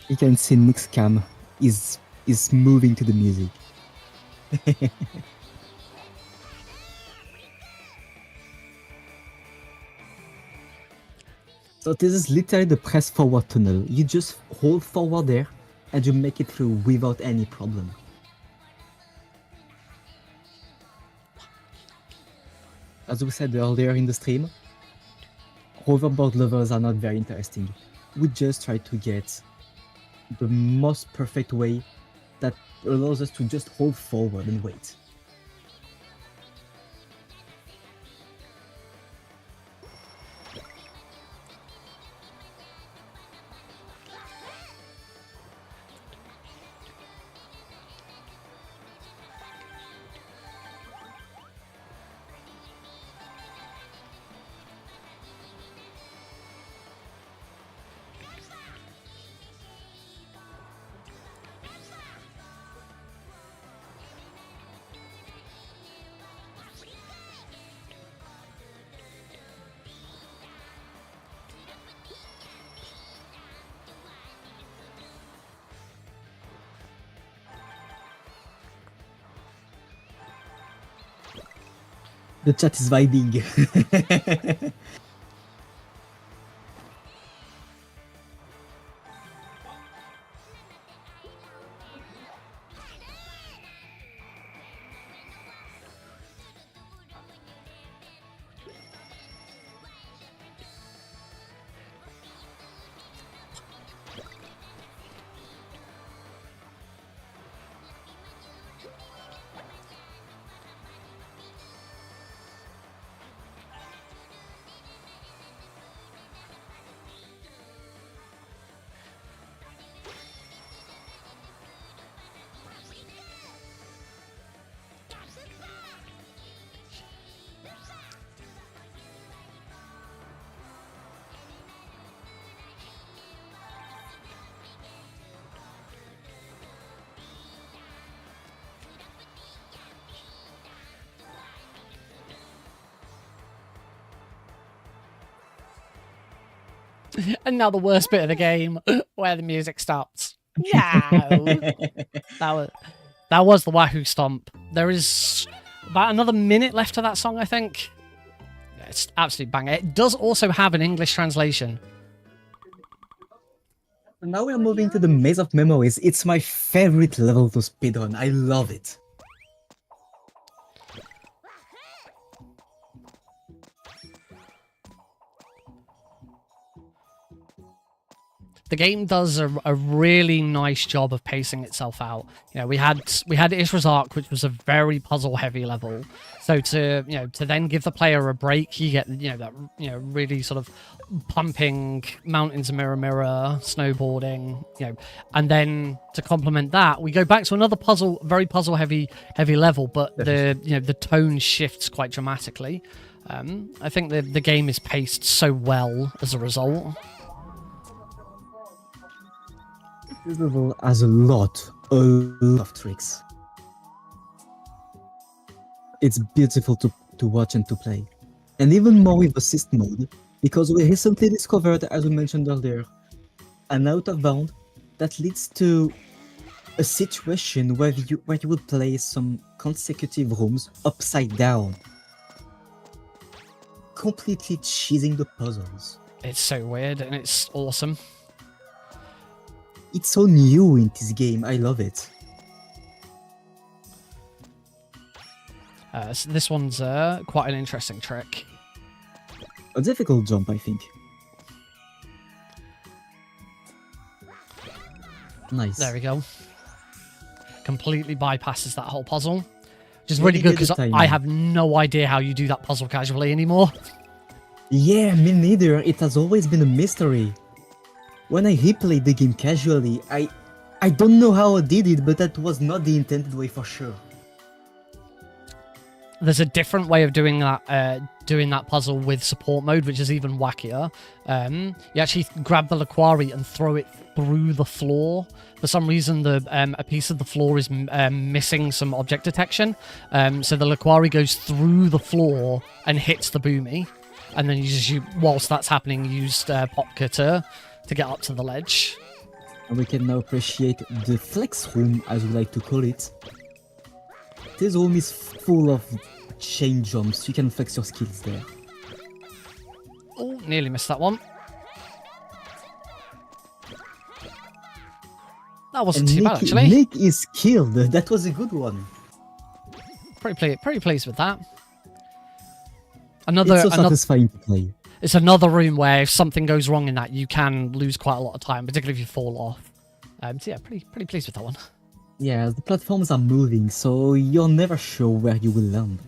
You can see Nick's cam is moving to the music. So this is literally the press forward tunnel. You just hold forward there and you make it through without any problem. As we said earlier in the stream, hoverboard levels are not very interesting. We just try to get the most perfect way that allows us to just hold forward and wait. The chat is vibing. And now the worst bit of the game, where the music stops. No! That was the Wahoo Stomp. There is about another minute left of that song, I think. It's absolutely banger. It does also have an English translation. Now we're moving to the Maze of Memories. It's my favorite level to speedrun. I love it. The game does a really nice job of pacing itself out. You know, we had Ishra's Arc, which was a very puzzle heavy level. So to then give the player a break, you get that really sort of pumping Mountains of Mirror Mirror, snowboarding, and then to complement that, we go back to another very puzzle heavy level, but the tone shifts quite dramatically. I think the game is paced so well as a result. This level has a lot of tricks. It's beautiful to watch and to play. And even more with assist mode, because we recently discovered, as we mentioned earlier, an out of bound that leads to a situation where you would play some consecutive rooms upside down, completely cheesing the puzzles. It's so weird and it's awesome. It's so new in this game, I love it. So this one's quite an interesting trick. A difficult jump, I think. Nice. There we go. Completely bypasses that whole puzzle. Which is Really really good good because timing. I have no idea how you do that puzzle casually anymore. Yeah, me neither. It has always been a mystery. When I replayed the game casually, I don't know how I did it, but that was not the intended way for sure. There's a different way of doing that puzzle with support mode, which is even wackier. You actually grab the Laquari and throw it through the floor. For some reason, a piece of the floor is missing some object detection. So the Laquari goes through the floor and hits the boomy. And then whilst that's happening, you use Popka to get up to the ledge. And we can now appreciate the flex room, as we like to call it. This room is full of chain jumps. You can flex your skills there. Oh, nearly missed that one. That wasn't too bad, actually. Nick is killed. That was a good one. Pretty pleased with that. It's so satisfying to play. It's another room where if something goes wrong in that, you can lose quite a lot of time, particularly if you fall off. So yeah, pretty pleased with that one. Yeah, the platforms are moving, so you're never sure where you will land.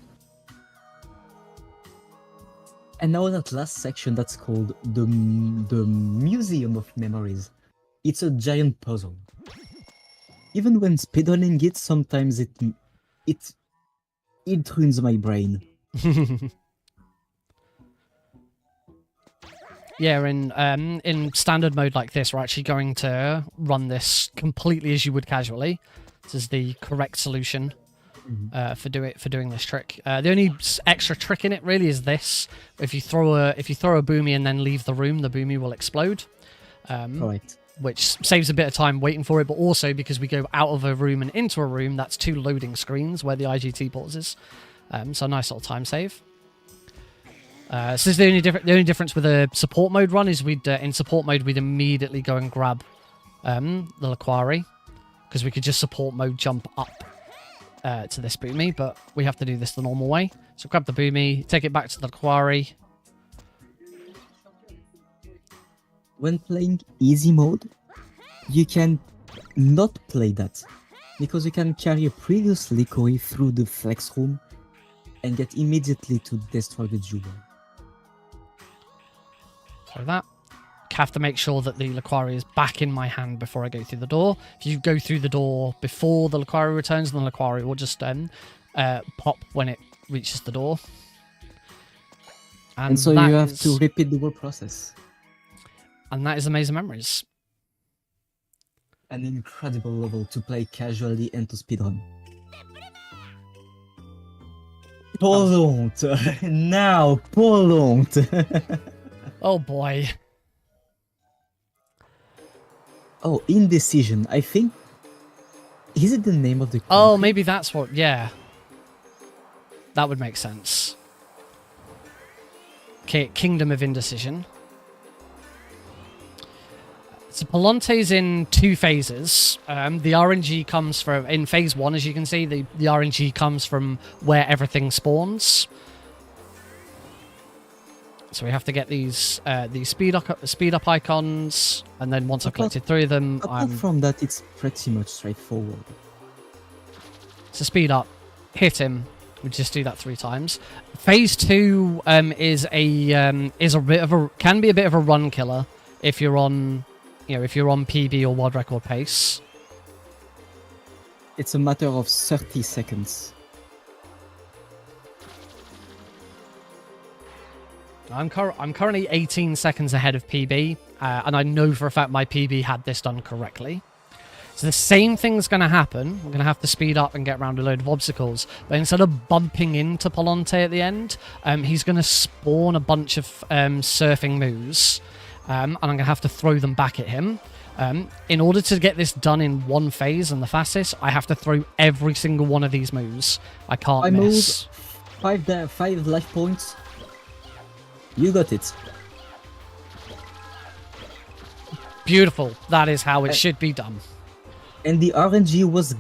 And now that last section that's called the Museum of Memories. It's a giant puzzle. Even when speedrunning it, sometimes it ruins my brain. Yeah, in standard mode like this, we're actually going to run this completely as you would casually. This is the correct solution for doing this trick. The only extra trick in it really is this: if you throw a boomy and then leave the room, the boomy will explode. Correct. Which saves a bit of time waiting for it, but also because we go out of a room and into a room, that's 2 loading screens where the IGT pauses. So a nice little time save. So this is the only difference with a support mode run is in support mode we'd immediately go and grab the Laquari, because we could just support mode jump up to this boomy, but we have to do this the normal way. So grab the boomy, take it back to the Laquari. When playing easy mode, you can not play that, because you can carry a previous Laquari through the flex room and get immediately to destroy the jewel. So that. Have to make sure that the Laquari is back in my hand before I go through the door. If you go through the door before the Laquari returns, then the Laquari will just pop when it reaches the door. And so you have to repeat the whole process. And that is Amazing Memories. An incredible level to play casually and to speedrun. Prolonged! Now, prolonged! Oh boy. Oh, Indecision, I think. Is it the name of the country? Oh, maybe that's what. Yeah. That would make sense. Okay, Kingdom of Indecision. So Palonte's in 2 phases. The RNG comes from... In phase 1, as you can see, the RNG comes from where everything spawns. So we have to get these speed up icons, and then once I've collected 3 of them, apart from that, it's pretty much straightforward. So speed up, hit him. We just do that 3 times. Phase 2 can be a bit of a run killer if you're on, if you're on PB or world record pace. It's a matter of 30 seconds. I'm currently 18 seconds ahead of PB, and I know for a fact my PB had this done correctly. So the same thing's going to happen. We're going to have to speed up and get around a load of obstacles. But instead of bumping into Palonte at the end, he's going to spawn a bunch of surfing moves, and I'm going to have to throw them back at him. In order to get this done in 1 phase and the fastest, I have to throw every single one of these moves. I can't miss. 5 life points. You got it. Beautiful. That is how it should be done. And the RNG was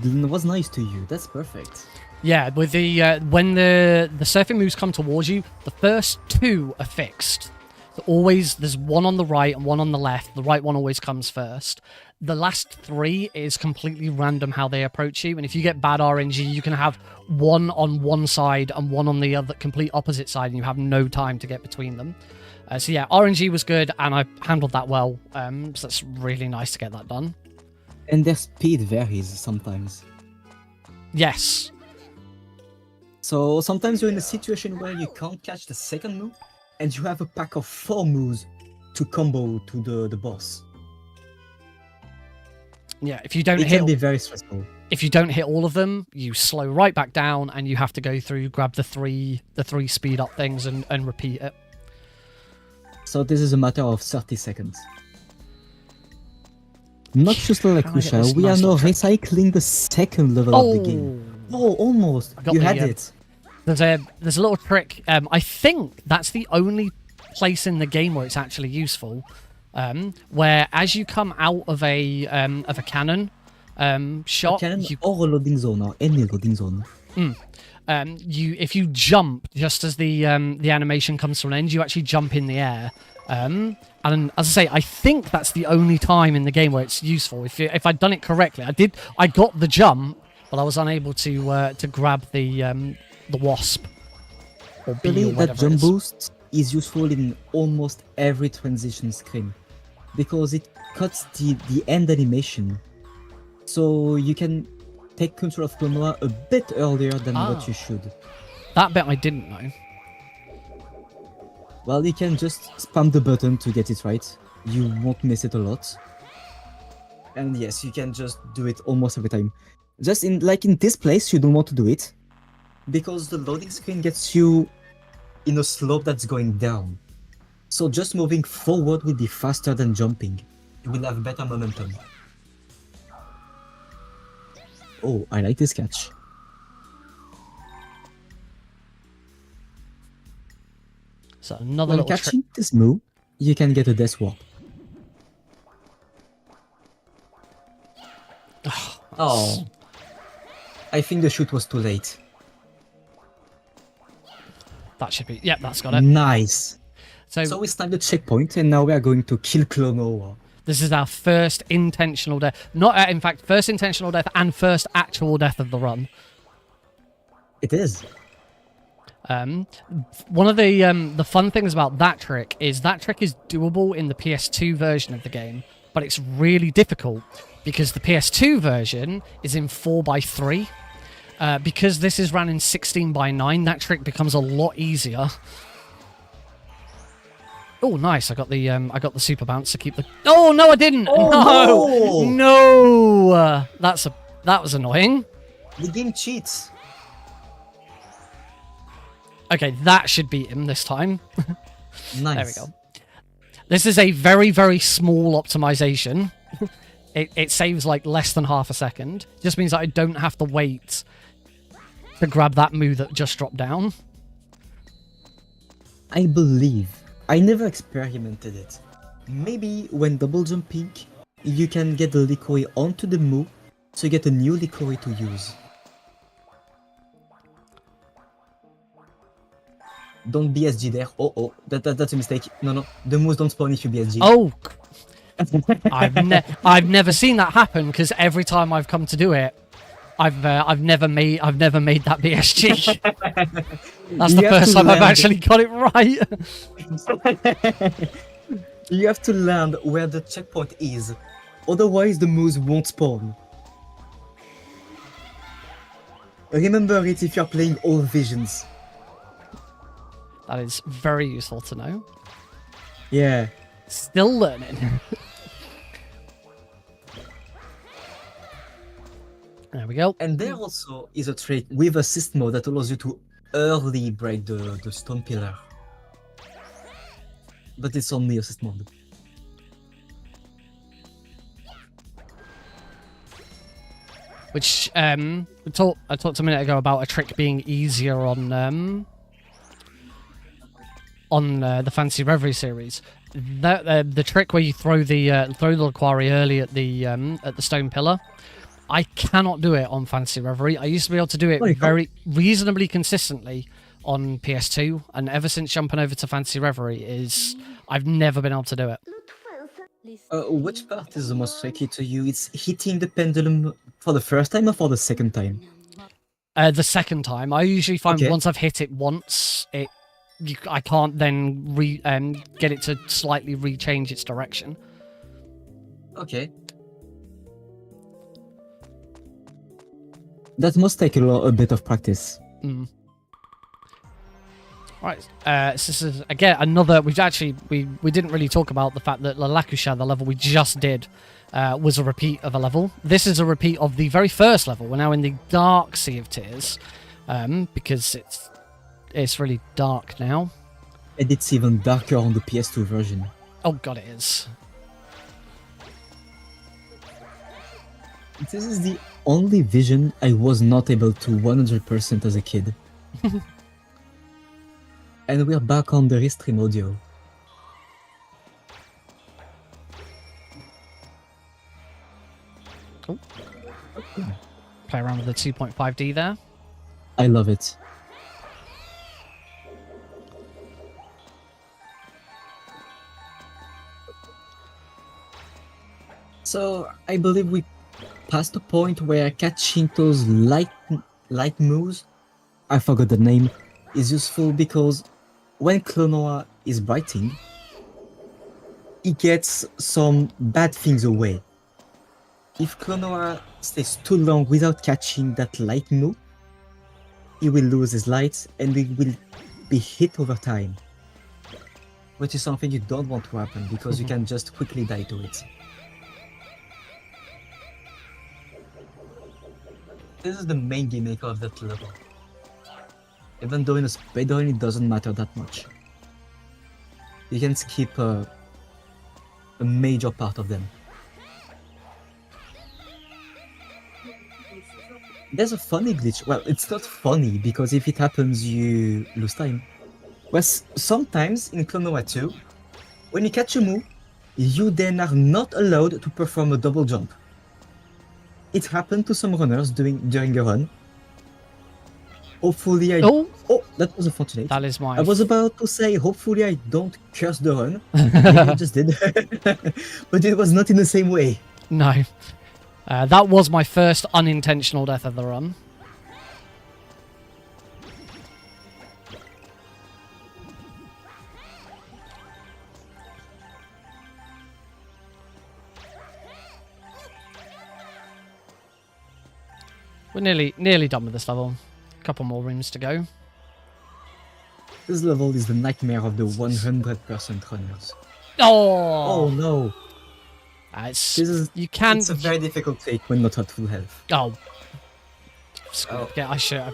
nice to you. That's perfect. Yeah, with the when the surfing moves come towards you, the first two are fixed. So always there's one on the right and one on the left. The right one always comes first. The last three is completely random how they approach you, and if you get bad RNG, you can have one on one side and one on the other, complete opposite side, and you have no time to get between them. So yeah, RNG was good, and I handled that well. So that's really nice to get that done. And their speed varies sometimes. Yes. So sometimes you're in a situation where you can't catch the second move, and you have a pack of 4 moves to combo to the boss. Yeah, if you don't It hit, can be very stressful. if you don't hit all of them, you slow right back down, and you have to go through, grab the three speed up things, and repeat it. So this is a matter of 30 seconds. Not just like Can I get Kusha, this we nice are now little trick? recycling the second level of the game. Oh, almost. I got You the, had it. There's a little trick. I think that's the only place in the game where it's actually useful. Where as you come out of a cannon shot, Cannon you, or a loading zone or any loading zone. if you jump just as the animation comes to an end, you actually jump in the air. And as I say, I think that's the only time in the game where it's useful. If I'd done it correctly, I got the jump, but I was unable to grab the wasp or bee Really, or whatever that jump it is. boost is useful in almost every transition screen because it cuts the end animation, so you can take control of Klonoa a bit earlier than what you should. That bit I didn't know. Well, you can just spam the button to get it right. You won't miss it a lot. And yes, you can just do it almost every time. Just in this place, you don't want to do it because the loading screen gets you in a slope that's going down. So just moving forward will be faster than jumping. You will have better momentum. Oh, I like this catch. So another When little trick. catching this move, you can get a death warp. Oh. I think the shoot was too late. That should be. Yep, that's got it. Nice. So So we sniped the checkpoint and now we are going to kill Klonoa. this is our first intentional death. Not, in fact, first intentional death and first actual death of the run. It is. One of the fun things about that trick is doable in the PS2 version of the game, but it's really difficult because the PS2 version is in 4:3. Because this is ran in 16:9, that trick becomes a lot easier. Oh, nice! I got the super bounce to keep the. Oh no, I didn't. Oh, no. That was annoying. The game cheats. Okay, that should beat him this time. Nice. There we go. This is a very, very small optimization. It saves like less than half a second. Just means that I don't have to wait to grab that move that just dropped down. I believe. I never experimented it. Maybe when double jumping, you can get the Likoi onto the move, so you get a new Likoi to use. Don't BSG there. Oh, that's a mistake. No, the moves don't spawn if you BSG. Oh, I've never seen that happen because every time I've come to do it, I've never made that BSG. That's the first time I've actually got it right. You have to land where the checkpoint is, otherwise the moves won't spawn. Remember it if you're playing all visions. That is very useful to know. Yeah. Still learning. There we go. And there also is a trick with assist mode that allows you to early break the stone pillar. But it's only assist mode. Which I talked a minute ago about a trick being easier on the Fantasy Reverie series. The trick where you throw the quarry early at the stone pillar. I cannot do it on Fantasy Reverie. I used to be able to do it Oh, you can't? very reasonably consistently on PS2, and ever since jumping over to Fantasy Reverie, I've never been able to do it. Which part is the most tricky to you? It's hitting the pendulum for the first time or for the second time? The second time, I usually find Okay. once I've hit it once, I can't then get it to slightly rechange its direction. Okay. That must take a bit of practice. Mm. Right, so this is again another. We didn't really talk about the fact that Lalakusha, the level we just did, was a repeat of a level. This is a repeat of the very first level. We're now in the Dark Sea of Tears, because it's really dark now. And it's even darker on the PS2 version. Oh god, it is. This is the only vision I was not able to 100% as a kid. And we're back on the restream audio. Oh. Play around with the 2.5D there. I love it. So I believe we passed the point where catching those light moves, I forgot the name, is useful because when Klonoa is biting, he gets some bad things away. If Klonoa stays too long without catching that light move, he will lose his lights and he will be hit over time. Which is something you don't want to happen because you can just quickly die to it. This is the main gimmick of that level. Even though in a speedrun it doesn't matter that much. You can skip a major part of them. There's a funny glitch. Well, it's not funny because if it happens you lose time. Well, sometimes in Klonoa 2, when you catch a move, you then are not allowed to perform a double jump. It happened to some runners during a run. Hopefully I... Oh, that was unfortunate. That is my... I was about to say, hopefully I don't curse the run. I just did. But it was not in the same way. No. That was my first unintentional death of the run. We're nearly done with this level. A couple more rooms to go. This level is the nightmare of the 100% runners. Oh! Oh no! It's a very difficult take when not at full health. Oh. Yeah, I should.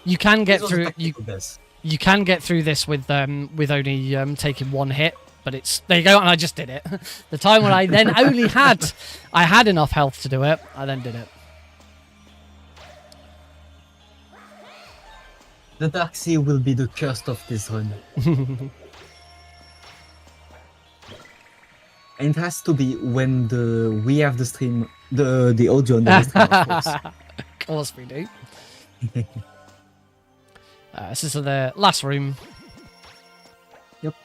You can get through. You can get through this with only taking one hit, but it's there you go, and I just did it. The time when I then only had enough health to do it, I then did it. The Dark Sea will be the curse of this run. And it has to be when we have the stream, the audio on the stream, of course. Of course we do. This is the last room. Yep.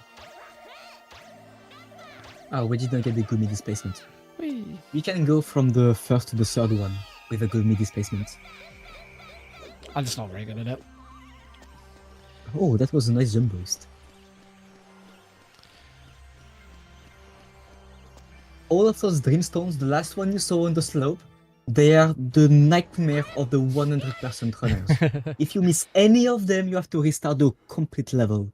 Oh, we did not get the Gumi displacement. Whee. We can go from the first to the third one with a Gumi displacement. I'm just not very good at it. Oh, that was a nice jump boost. All of those Dreamstones, the last one you saw on the slope, they are the nightmare of the 100% runners. If you miss any of them, you have to restart the complete level.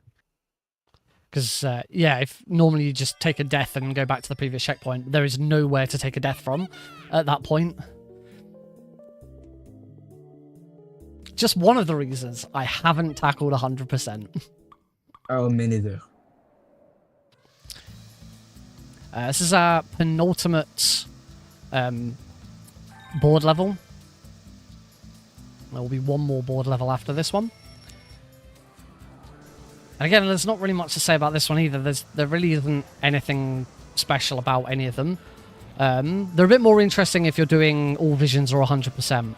Because, yeah, if normally you just take a death and go back to the previous checkpoint, there is nowhere to take a death from at that point. Just one of the reasons I haven't tackled 100%. Oh, me neither. This is our penultimate board level. There will be one more board level after this one. And again, there's not really much to say about this one either. There really isn't anything special about any of them. They're a bit more interesting if you're doing all visions or 100%,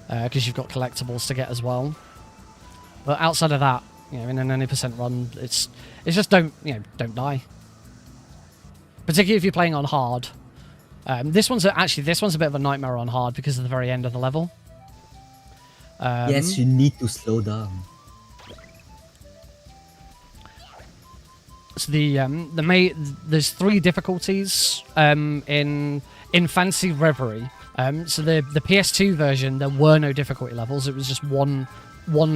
because you've got collectibles to get as well. But outside of that, you know, in an any percent run, it's just don't don't die. Particularly if you're playing on hard. This one's a bit of a nightmare on hard because of the very end of the level. Yes, you need to slow down. So there's 3 difficulties in Fantasy Reverie. So the PS2 version, there were no difficulty levels. It was just one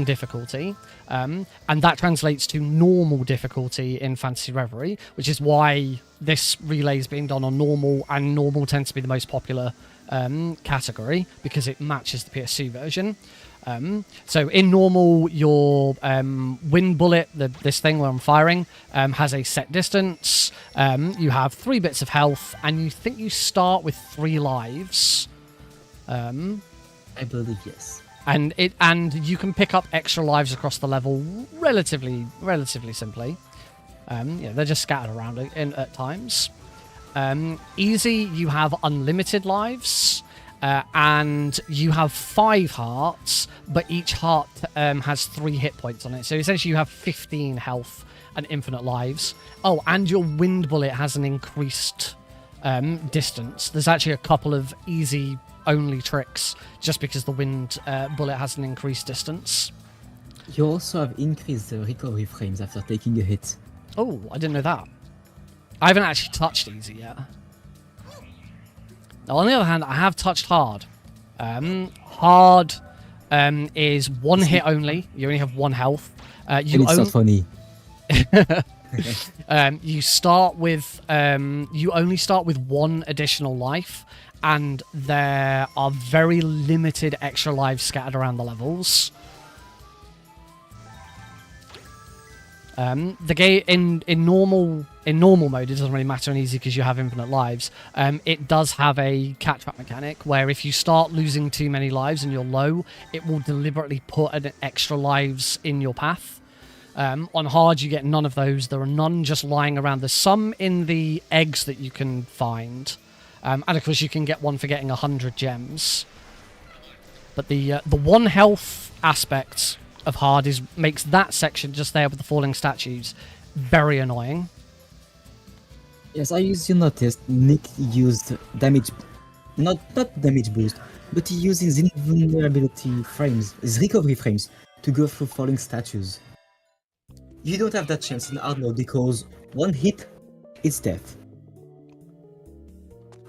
difficulty, and that translates to normal difficulty in Fantasy Reverie, which is why this relay is being done on normal, and normal tends to be the most popular category because it matches the PS2 version. So in normal, your wind bullet, this thing where I'm firing, has a set distance. You have 3 bits of health, and you think you start with 3 lives. I believe yes. And you can pick up extra lives across the level relatively simply. They're just scattered around at times. Easy, you have unlimited lives. And you have 5 hearts, but each heart has 3 hit points on it. So essentially you have 15 health and infinite lives. Oh, and your wind bullet has an increased distance. There's actually a couple of easy only tricks just because the wind bullet has an increased distance. You also have increased the recovery frames after taking a hit. Oh, I didn't know that. I haven't actually touched easy yet. Now, on the other hand, I have touched hard. Hard is 1 hit only. You only have 1 health. It's not funny. You start with you only start with 1 additional life, and there are very limited extra lives scattered around the levels. The game in normal mode, it doesn't really matter in easy because you have infinite lives. It does have a catch-up mechanic where if you start losing too many lives and you're low, it will deliberately put an extra lives in your path. On hard, you get none of those. There are none just lying around. There's some in the eggs that you can find. And of course, you can get one for getting 100 gems. But the 1 health aspect of hard makes that section just there with the falling statues very annoying. Yes, you noticed Nick used damage, not damage boost, but he used his invulnerability frames, his recovery frames, to go through falling statues. You don't have that chance in hard mode because 1 hit, it's death.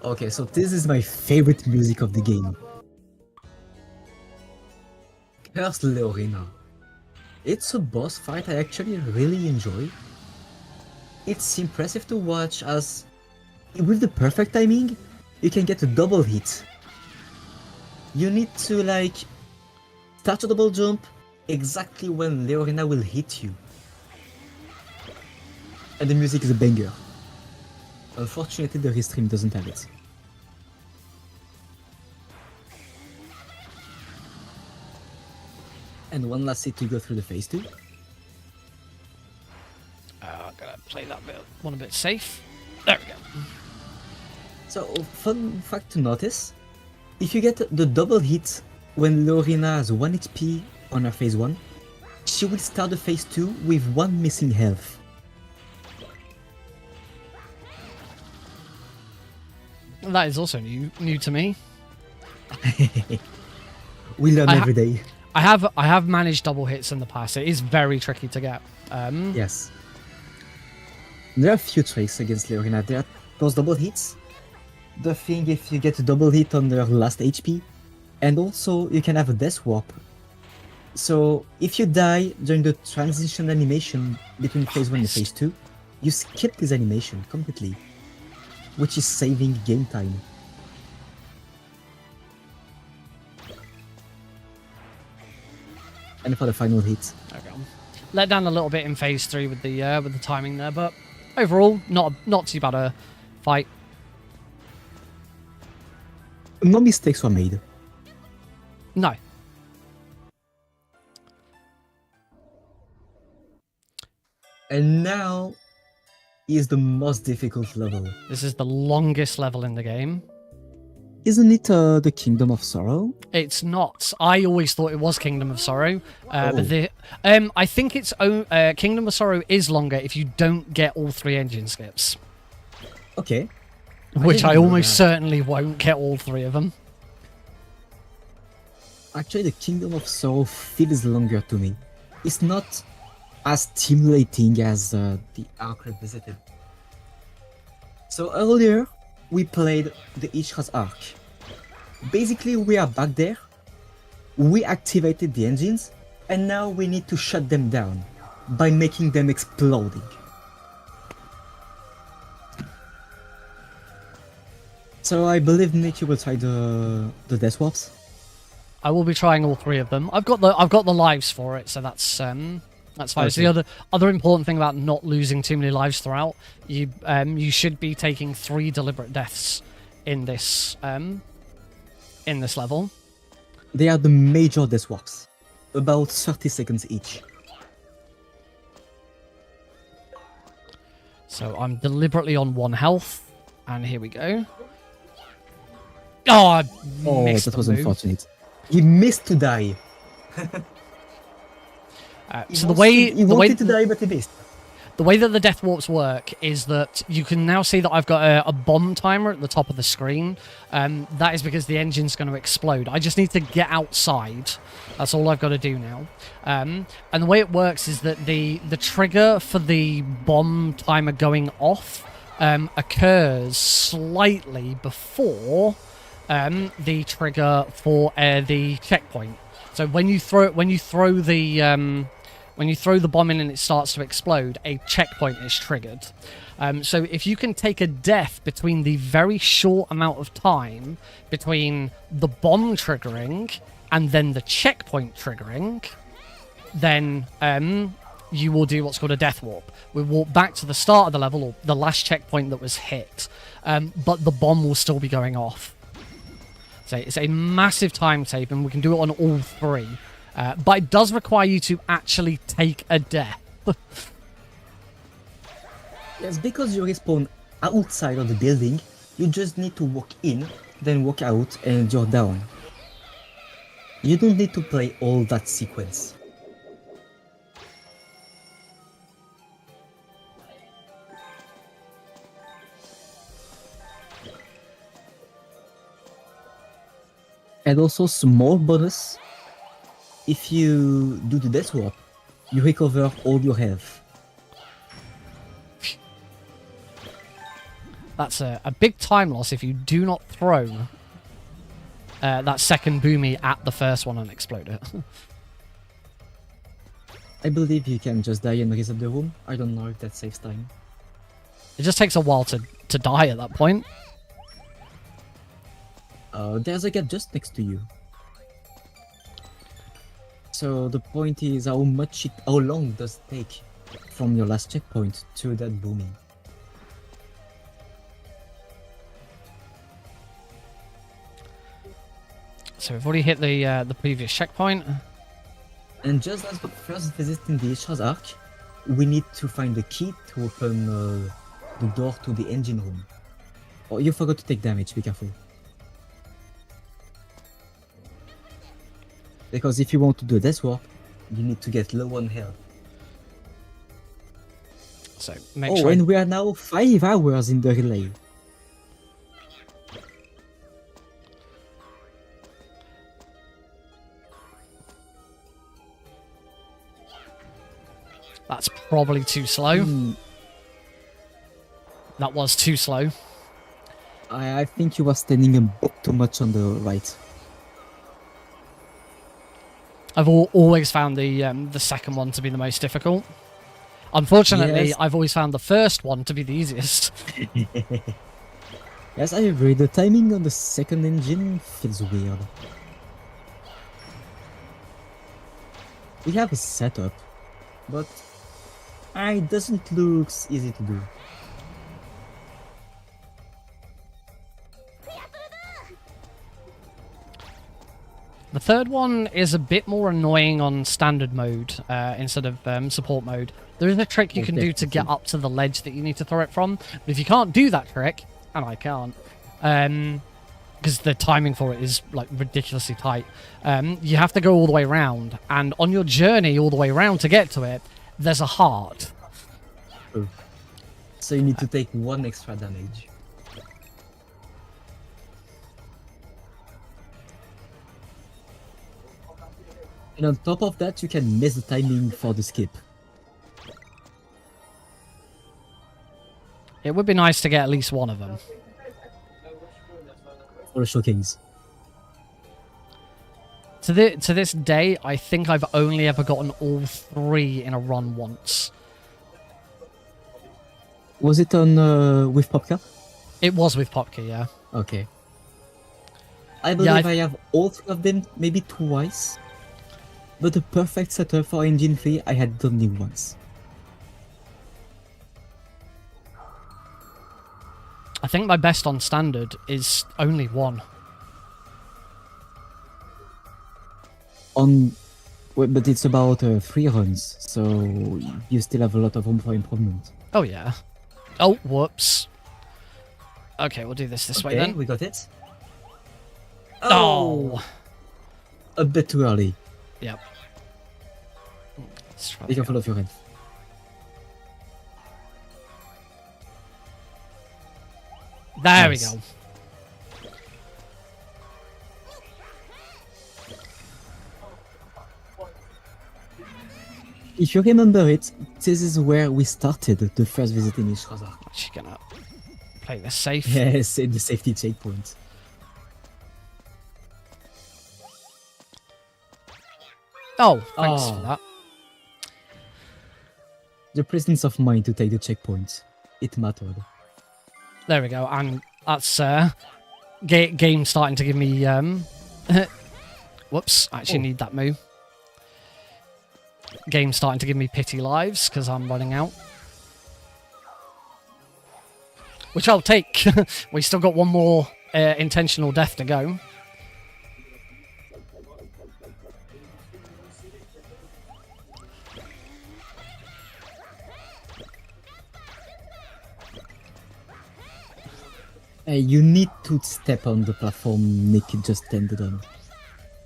Okay, so this is my favorite music of the game. Curse Leorina. It's a boss fight I actually really enjoy. It's impressive to watch as, with the perfect timing, you can get a double hit. You need to start a double jump exactly when Leorina will hit you. And the music is a banger. Unfortunately, the restream doesn't have it. And one last hit to go through the phase 2. I'm gonna play that bit one a bit safe. There we go. So, fun fact to notice, if you get the double hit when Leorina has 1 HP on her phase 1, she will start the phase 2 with 1 missing health. That is also new to me. We learn every day. I have managed double hits in the past. It is very tricky to get. Yes. There are a few tricks against Leorina. There are those double hits. The thing if you get a double hit on their last HP. And also you can have a death warp. So if you die during the transition animation between phase 1 and phase 2, you skip this animation completely. Which is saving game time. And for the final hit. Okay. Let down a little bit in phase 3 with the timing there, but overall not too bad a fight. No mistakes were made. No. And now is the most difficult level. This is the longest level in the game. Isn't it the Kingdom of Sorrow? It's not. I always thought it was Kingdom of Sorrow, but I think it's Kingdom of Sorrow is longer if you don't get all 3 engine skips. Okay. Which I almost certainly won't get all 3 of them. Actually, the Kingdom of Sorrow feels longer to me. It's not as stimulating as the Ark Revisited. So earlier, we played the Ishra's Ark. Basically, we are back there, we activated the engines, and now we need to shut them down by making them exploding. So I believe Nick, you will try the Death Warps. I will be trying all 3 of them. I've got the lives for it, so that's fine. Okay. So the other important thing about not losing too many lives throughout, you should be taking 3 deliberate deaths in this level. They are the major Death Warps, about 30 seconds each. So I'm deliberately on 1 health, and here we go. Oh, I missed that the was move. unfortunate. He missed to die. So the way wanted to die, but he missed. The way that the death warps work is that you can now see that I've got a bomb timer at the top of the screen. That is because the engine's going to explode. I just need to get outside. That's all I've got to do now. And the way it works is that the trigger for the bomb timer going off occurs slightly before the trigger for the checkpoint. So when you throw the bomb in and it starts to explode, a checkpoint is triggered. So if you can take a death between the very short amount of time between the bomb triggering and then the checkpoint triggering, then you will do what's called a death warp. We walk back to the start of the level, or the last checkpoint that was hit, but the bomb will still be going off. So it's a massive time tape, and we can do it on all 3. But it does require you to actually take a death. Yes, because you respawn outside of the building, you just need to walk in, then walk out, and you're down. You don't need to play all that sequence. And also, small bonus, if you do the Death Warp, you recover all your health. That's a big time loss if you do not throw that second boomy at the first one and explode it. I believe you can just die and reset the room. I don't know if that saves time. It just takes a while to die at that point. There's a gap just next to you. So the point is how long does it take from your last checkpoint to that booming. So we've already hit the previous checkpoint. And just as the first visit in the Ishra's Ark, we need to find the key to open the door to the engine room. Oh, you forgot to take damage, be careful. Because if you want to do a Death Warp, you need to get low on health. So make sure. Oh, and we are now 5 hours in the relay. That's probably too slow. That was too slow. I think you were standing a bit too much on the right. I've always found the second one to be the most difficult. Unfortunately, Yes. I've always found the first one to be the easiest. Yes, I agree. The timing on the second engine feels weird. We have a setup, but it doesn't look easy to do. The third one is a bit more annoying on standard mode instead of support mode. There is a trick you can do to get up to the ledge that you need to throw it from. But if you can't do that trick, and I can't, because the timing for it is like ridiculously tight, you have to go all the way around. And on your journey all the way around to get to it, there's a heart. Oh. So you need to take 1 extra damage. And on top of that, you can miss the timing for the skip. It would be nice to get at least one of them. For a showcase. To this day, I think I've only ever gotten all 3 in a run once. Was it on with Popka? It was with Popka, yeah. Okay. I believe I have all 3 of them, maybe twice. But the perfect setup for Engine 3 I had only once. I think my best on standard is only 1. But it's about 3 runs, so you still have a lot of room for improvement. Oh yeah. Oh, whoops. Okay, we'll do this way then. We got it. Oh! A bit too early. Yep. Let's try Be that careful again. of your head. There Nice. we go. If you remember it, this is where we started the first visit in Ishrazar. Actually gonna play this safe. Yes, in the safety checkpoint. Oh, thanks for that. The presence of mind to take the checkpoint. It mattered. There we go, and that's game starting to give me whoops, I actually need that move. Game starting to give me pity lives because I'm running out. Which I'll take. We still got one more intentional death to go. You need to step on the platform Nick just ended on.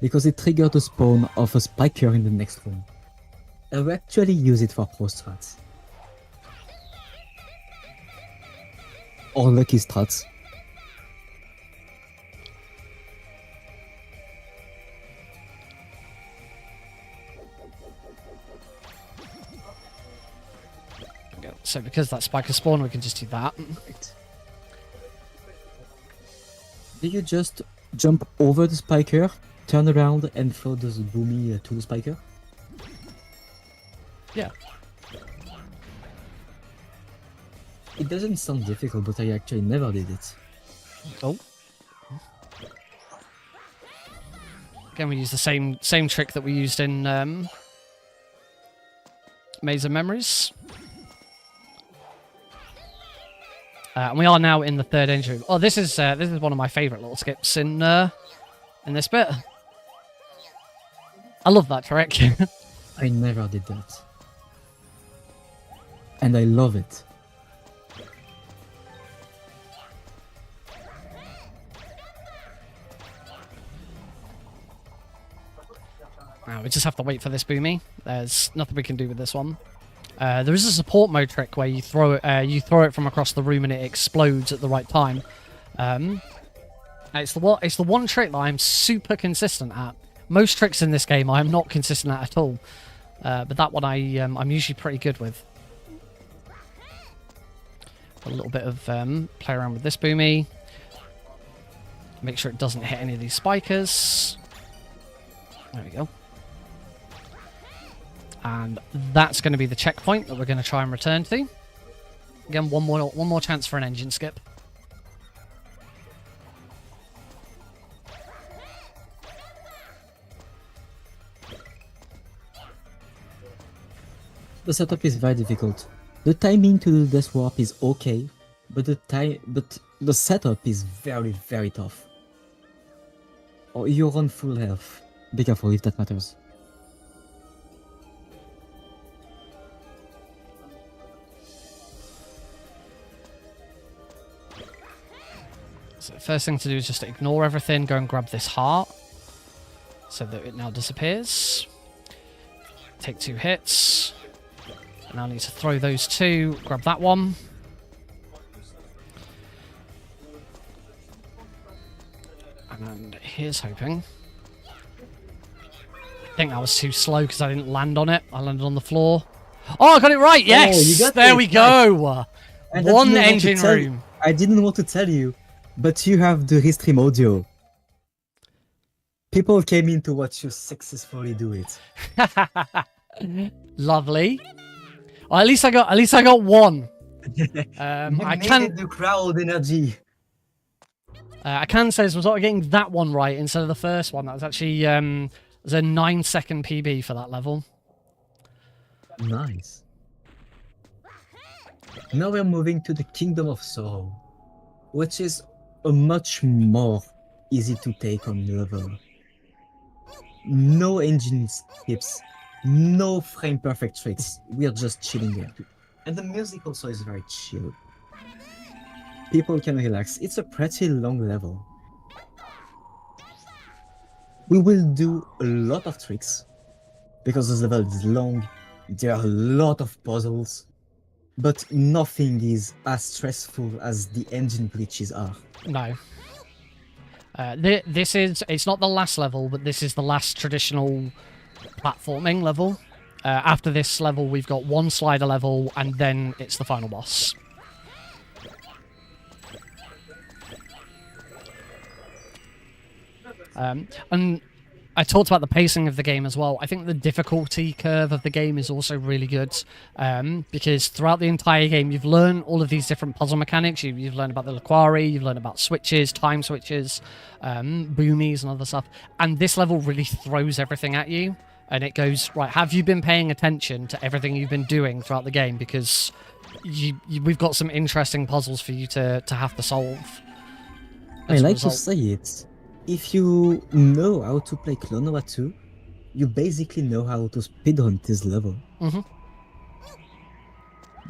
Because it triggered the spawn of a spiker in the next room. I will actually use it for pro strats. Or lucky strats. Okay, so because that spiker spawned, we can just do that. Right. Do you just jump over the spiker, turn around and throw the boomy to the spiker? Yeah. It doesn't sound difficult, but I actually never did it. Oh. Again, we use the same trick that we used in Maze of Memories. And we are now in the third entry room. Oh, this is one of my favourite little skips in this bit. I love that trick. I never did that. And I love it. Now we just have to wait for this boomy. There's nothing we can do with this one. There is a support mode trick where you throw it from across the room and it explodes at the right time. It's the one trick that I'm super consistent at. Most tricks in this game I am not consistent at all, but that one I'm usually pretty good with. A little bit of play around with this boomy. Make sure it doesn't hit any of these spikers. There we go. And that's going to be the checkpoint that we're going to try and return to. Again, one more chance for an engine skip. The setup is very difficult. The timing to do this warp is okay, but the setup is very, very tough. Or you're on full health. Be careful if that matters. So the first thing to do is just ignore everything, go and grab this heart, so that it now disappears. Take 2 hits. And now I need to throw those 2, grab that one. And here's hoping. I think that was too slow because I didn't land on it. I landed on the floor. Oh, I got it right! Yes! Oh, you got there it we right. go! And One engine room. I didn't want to tell you, but you have the restream audio. People came in to watch you successfully do it. Lovely. Well, at least I got one. I can the crowd energy. I can say this was sort of getting that one right instead of the first one. That was actually was a 9-second PB for that level. Nice. Now we're moving to the Kingdom of Sorrow, which is a much more easy to take on level. No engine skips, no frame perfect tricks. We're just chilling there. And the music also is very chill. People can relax. It's a pretty long level. We will do a lot of tricks because this level is long. There are a lot of puzzles, but nothing is as stressful as the engine glitches are. No. It's not the last level, but this is the last traditional platforming level. After this level, we've got one slider level, and then it's the final boss. And I talked about the pacing of the game as well. I think the difficulty curve of the game is also really good, because throughout the entire game, you've learned all of these different puzzle mechanics. You've learned about the Laquari, you've learned about switches, time switches, boomies, and other stuff. And this level really throws everything at you, and it goes, right, have you been paying attention to everything you've been doing throughout the game? Because we've got some interesting puzzles for you to have to solve. I like to say it. If you know how to play Klonoa 2, you basically know how to speedrun this level. Mm-hmm.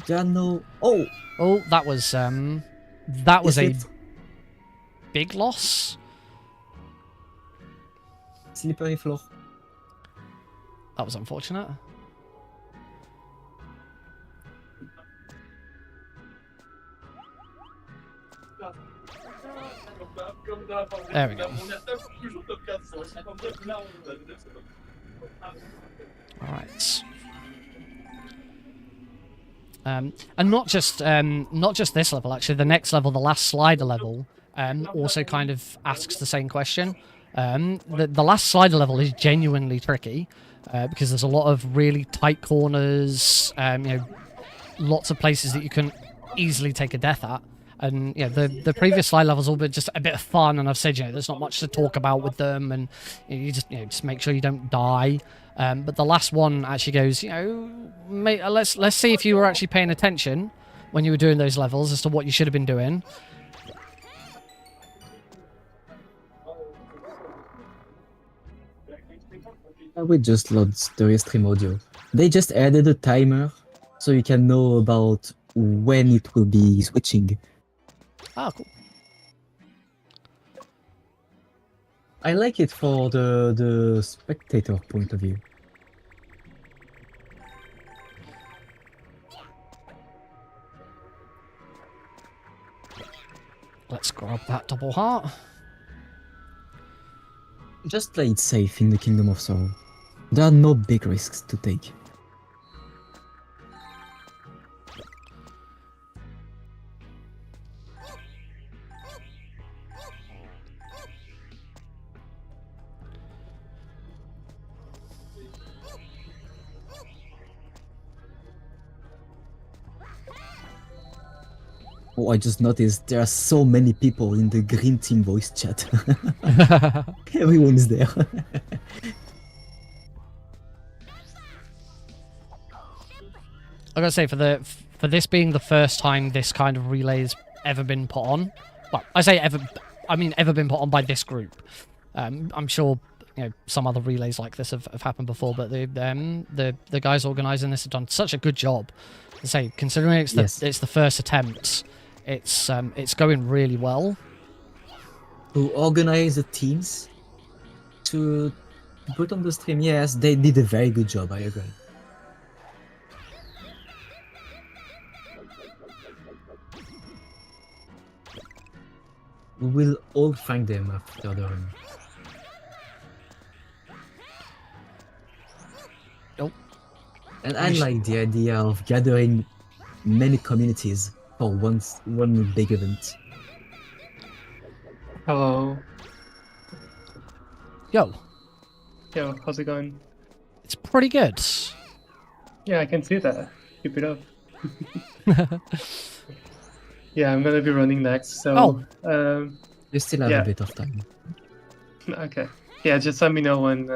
There are no... Oh, that was a big loss. Slippery floor. That was unfortunate. There we go. Alright. And not just this level, actually. The next level, the last slider level, also kind of asks the same question. The last slider level is genuinely tricky, because there's a lot of really tight corners, lots of places that you can easily take a death at. And the previous slide levels all been just a bit of fun, and I've said there's not much to talk about with them, and you just make sure you don't die. But the last one actually goes, mate, let's see if you were actually paying attention when you were doing those levels as to what you should have been doing. We just lost the restream audio. They just added a timer so you can know about when it will be switching. Ah, cool. I like it for the spectator point of view. Let's grab that double heart. Just play it safe in the Kingdom of Sorrow. There are no big risks to take. Oh, I just noticed there are so many people in the green team voice chat. Everyone is there. I gotta say, for this being the first time this kind of relay's ever been put on. Well, I say ever, I mean ever been put on by this group. I'm sure some other relays like this have happened before, but the guys organising this have done such a good job. I say, considering it's the first attempt, it's going really well. To organize the teams to put on the stream, yes, they did a very good job. I agree. We will all thank them after the run. Nope. And I like the idea of gathering many communities for one big event. Hello. Yo, How's it going? it's pretty good. Yeah, I can see that. Keep it up. Yeah, I'm gonna be running next, so... You still have a bit of time. Okay. Yeah, just let me know when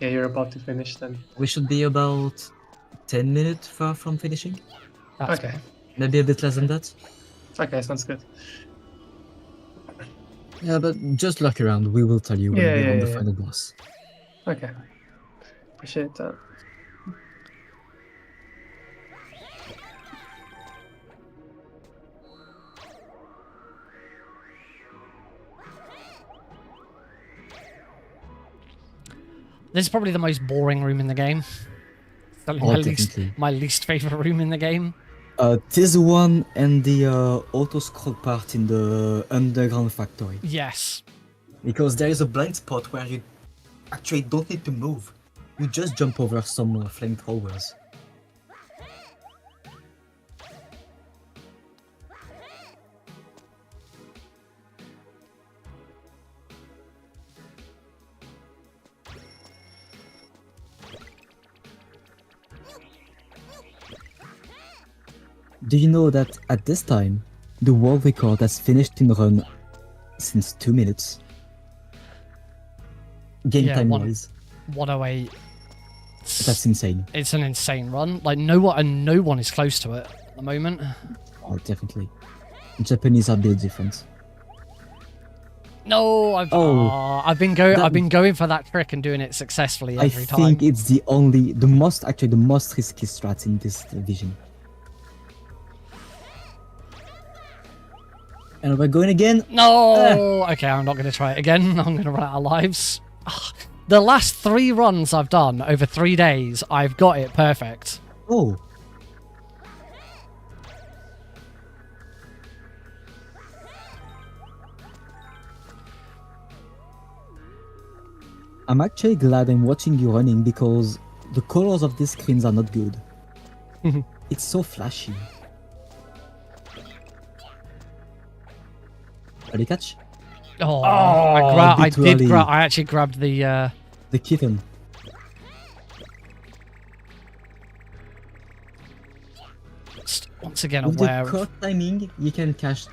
you're about to finish then. We should be about 10 minutes far from finishing. That's Okay. good. Maybe a bit less than that. Okay, sounds good. Yeah, but just look around. We will tell you when we're on the final boss. Okay. Appreciate that. This is probably the most boring room in the game. My least favorite room in the game. This one and the auto scroll part in the underground factory. Yes. Because there is a blind spot where you actually don't need to move. You just jump over some flamethrowers. Do you know that at this time, the world record has finished in run since 2 minutes? Game time wise. 108. That's insane. It's an insane run. Like no one is close to it at the moment. Oh, definitely. Japanese are a bit different. No, I've been going for that trick and doing it successfully every time. I think it's the most risky strat in this division. And we're going again. No! Okay, I'm not going to try it again. I'm going to run out of lives. The last 3 runs I've done over 3 days, I've got it perfect. Oh. I'm actually glad I'm watching you running because the colors of these screens are not good. It's so flashy. Ready, catch? I actually grabbed the kitten. Once again, with aware the correct timing, you can catch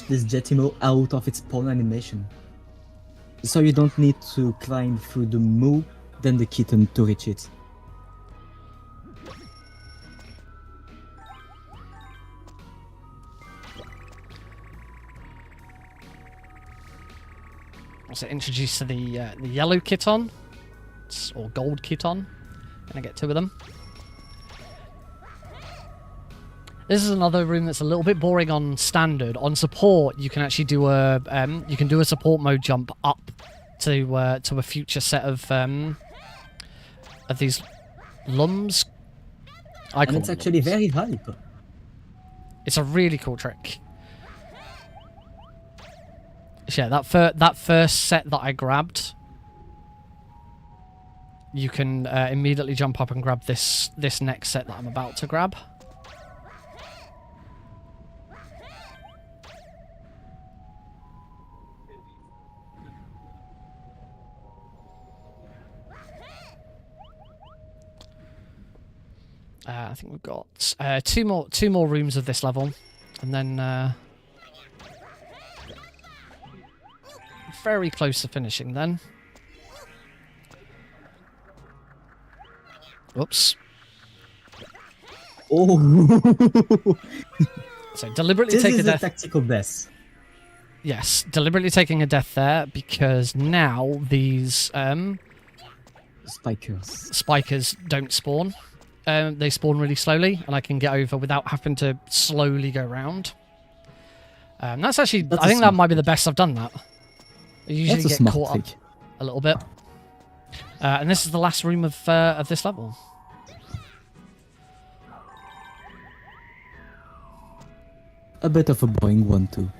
this Jetimo out of its spawn animation. So you don't need to climb through the moo, then the kitten to reach it. Was it introduced to the yellow Kiton or gold Kiton? Gonna get 2 of them. This is another room that's a little bit boring on standard. On support, you can actually do a support mode jump up to a future set of these lums. And it's actually very high. It's a really cool trick. Yeah, that first set that I grabbed, you can immediately jump up and grab this next set that I'm about to grab. I think we've got two more rooms of this level, and then very close to finishing then. Whoops. Oh. So deliberately take a death. This is a tactical death. Yes, deliberately taking a death there because now these Spikers. spikers don't spawn. They spawn really slowly, and I can get over without having to slowly go round. That's actually, That's I a think that smart might be the trick. best I've done that. I usually That's a get smart caught trick. up a little bit. And this is the last room of this level. A bit of a boring one too.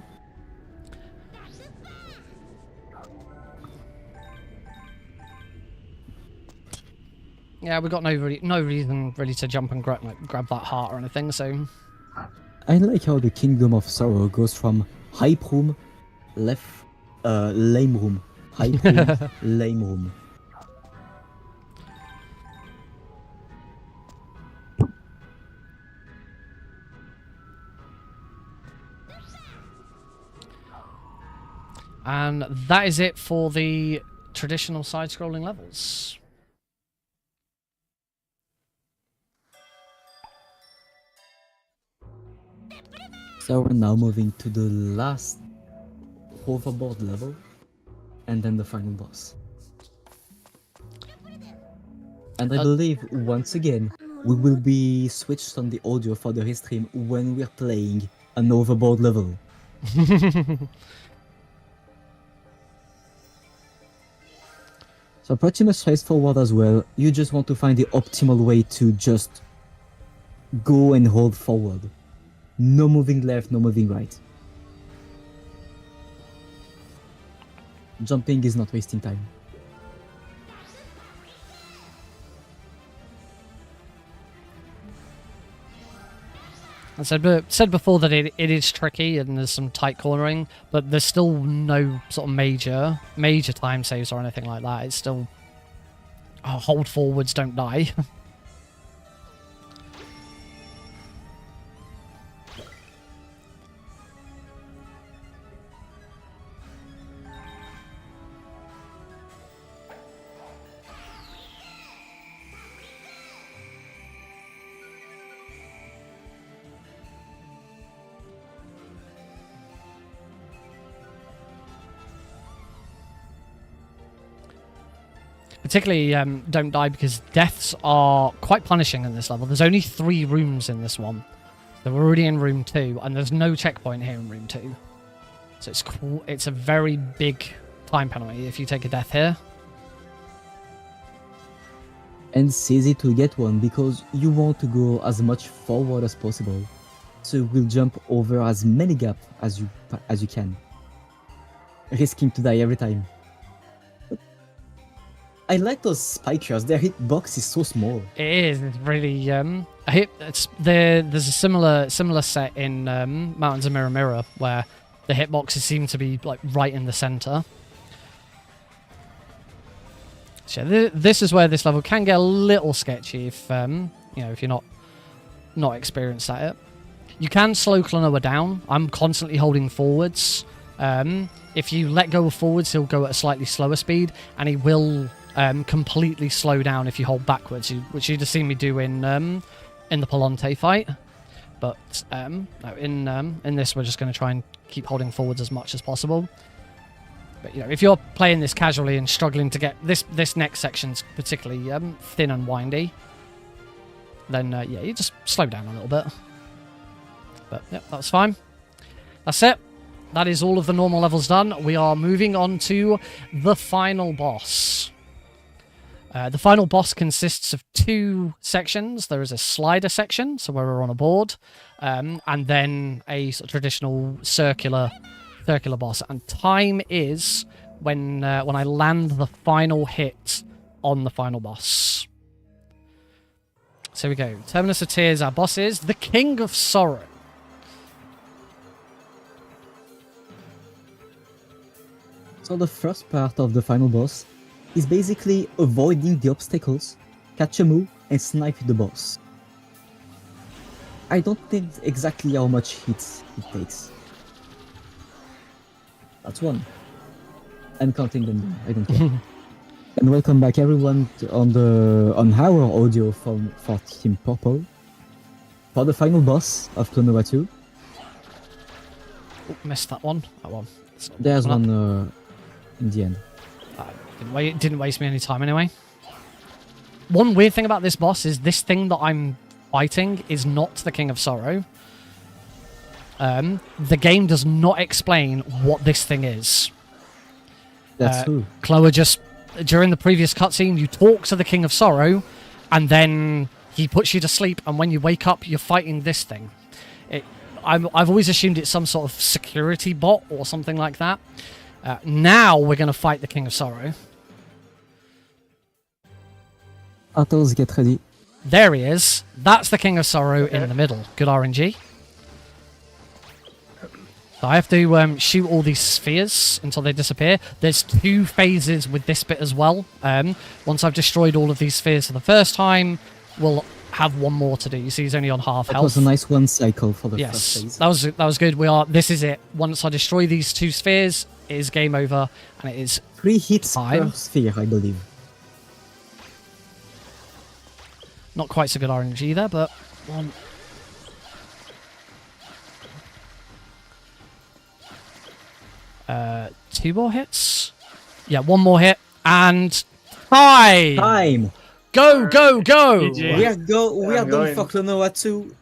Yeah, we got no reason really to jump and grab that heart or anything. So I like how the Kingdom of Sorrow goes from hype room, lame room, hype room, lame room. and that is it for the traditional side-scrolling levels. So we're now moving to the last hoverboard level, and then the final boss. And I believe, once again, we will be switched on the audio for the restream when we're playing an hoverboard level. So pretty much straightforward as well. You just want to find the optimal way to just go and hold forward. No moving left, no moving right. Jumping is not wasting time. I said before that it is tricky and there's some tight cornering, but there's still no sort of major time saves or anything like that. It's still hold forwards, don't die. Particularly, don't die because deaths are quite punishing in this level. There's only 3 rooms in this one. So we're already in room 2, and there's no checkpoint here in room 2. So it's a very big time penalty if you take a death here. And it's easy to get one because you want to go as much forward as possible. So you will jump over as many gaps as you can, risking to die every time. I like those spikers. Their hitbox is so small. It is. It's really there's a similar set in Mountains of Mirror Mirror where the hitboxes seem to be like right in the center. So this is where this level can get a little sketchy if if you're not experienced at it. You can slow Klonoa down. I'm constantly holding forwards. If you let go of forwards, he'll go at a slightly slower speed, and he will completely slow down if you hold backwards, which you'd have seen me do in the Palante fight. But no, in this, we're just going to try and keep holding forwards as much as possible. But if you're playing this casually and struggling to get this next section's particularly thin and windy, then yeah, you just slow down a little bit. But yep, that's fine. That's it. That is all of the normal levels done. We are moving on to the final boss. The final boss consists of 2 sections. There is a slider section, so where we're on a board, and then a sort of traditional circular boss. And time is when I land the final hit on the final boss. So here we go. Terminus of Tears, our boss is the King of Sorrow. So the first part of the final boss is basically avoiding the obstacles, catch a move, and snipe the boss. I don't think exactly how much hits it takes. That's 1. I'm counting them down, I don't care. And welcome back everyone on our audio for Team Purple for the final boss of Klonoa 2. Oh, missed that one. That one. It's not There's coming one up. in the end. Didn't waste me any time anyway. One weird thing about this boss is this thing that I'm fighting is not the King of Sorrow. The game does not explain what this thing is. That's true. Klonoa just, during the previous cutscene, you talk to the King of Sorrow, and then he puts you to sleep, and when you wake up, you're fighting this thing. I've always assumed it's some sort of security bot or something like that. Now we're going to fight the King of Sorrow. Atos, get ready. There he is. That's the King of Sorrow in the middle. Good RNG. So I have to shoot all these spheres until they disappear. There's 2 phases with this bit as well. Once I've destroyed all of these spheres for the first time, we'll have one more to do. You see he's only on half That health. was a nice one cycle for the first Yes, phase. that was good. This is it. Once I destroy these 2 spheres, it is game over, and it is 3 hits Time. per sphere, I believe. not quite so good RNG there, but one. Two more hits. Yeah, one more hit and time. Time! Go, go, go! GG. We are I'm done going. for Klonoa 2.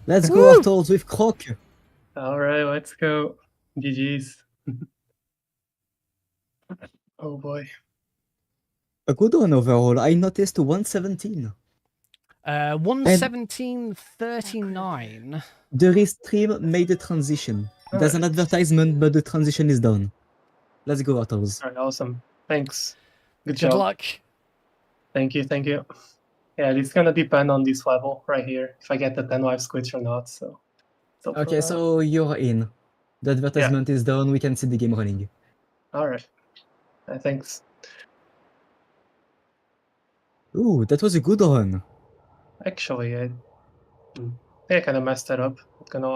Let's Woo! go, Artals, with Croc. Alright, let's go. GG's. Oh boy. A good one overall. I noticed 117. 117.39. The restream made a transition. There's an advertisement, but the transition is done. Let's go, Artals. Alright, awesome. Thanks. Good Good job. luck. Thank you, thank you. Yeah, it's gonna depend on this level right here, if I get the 10 life switch or not, so. Okay, so you're in. The advertisement is done, we can see the game running. Alright. Thanks. Ooh, that was a good one. Actually, I kind of messed that up. Not gonna lie.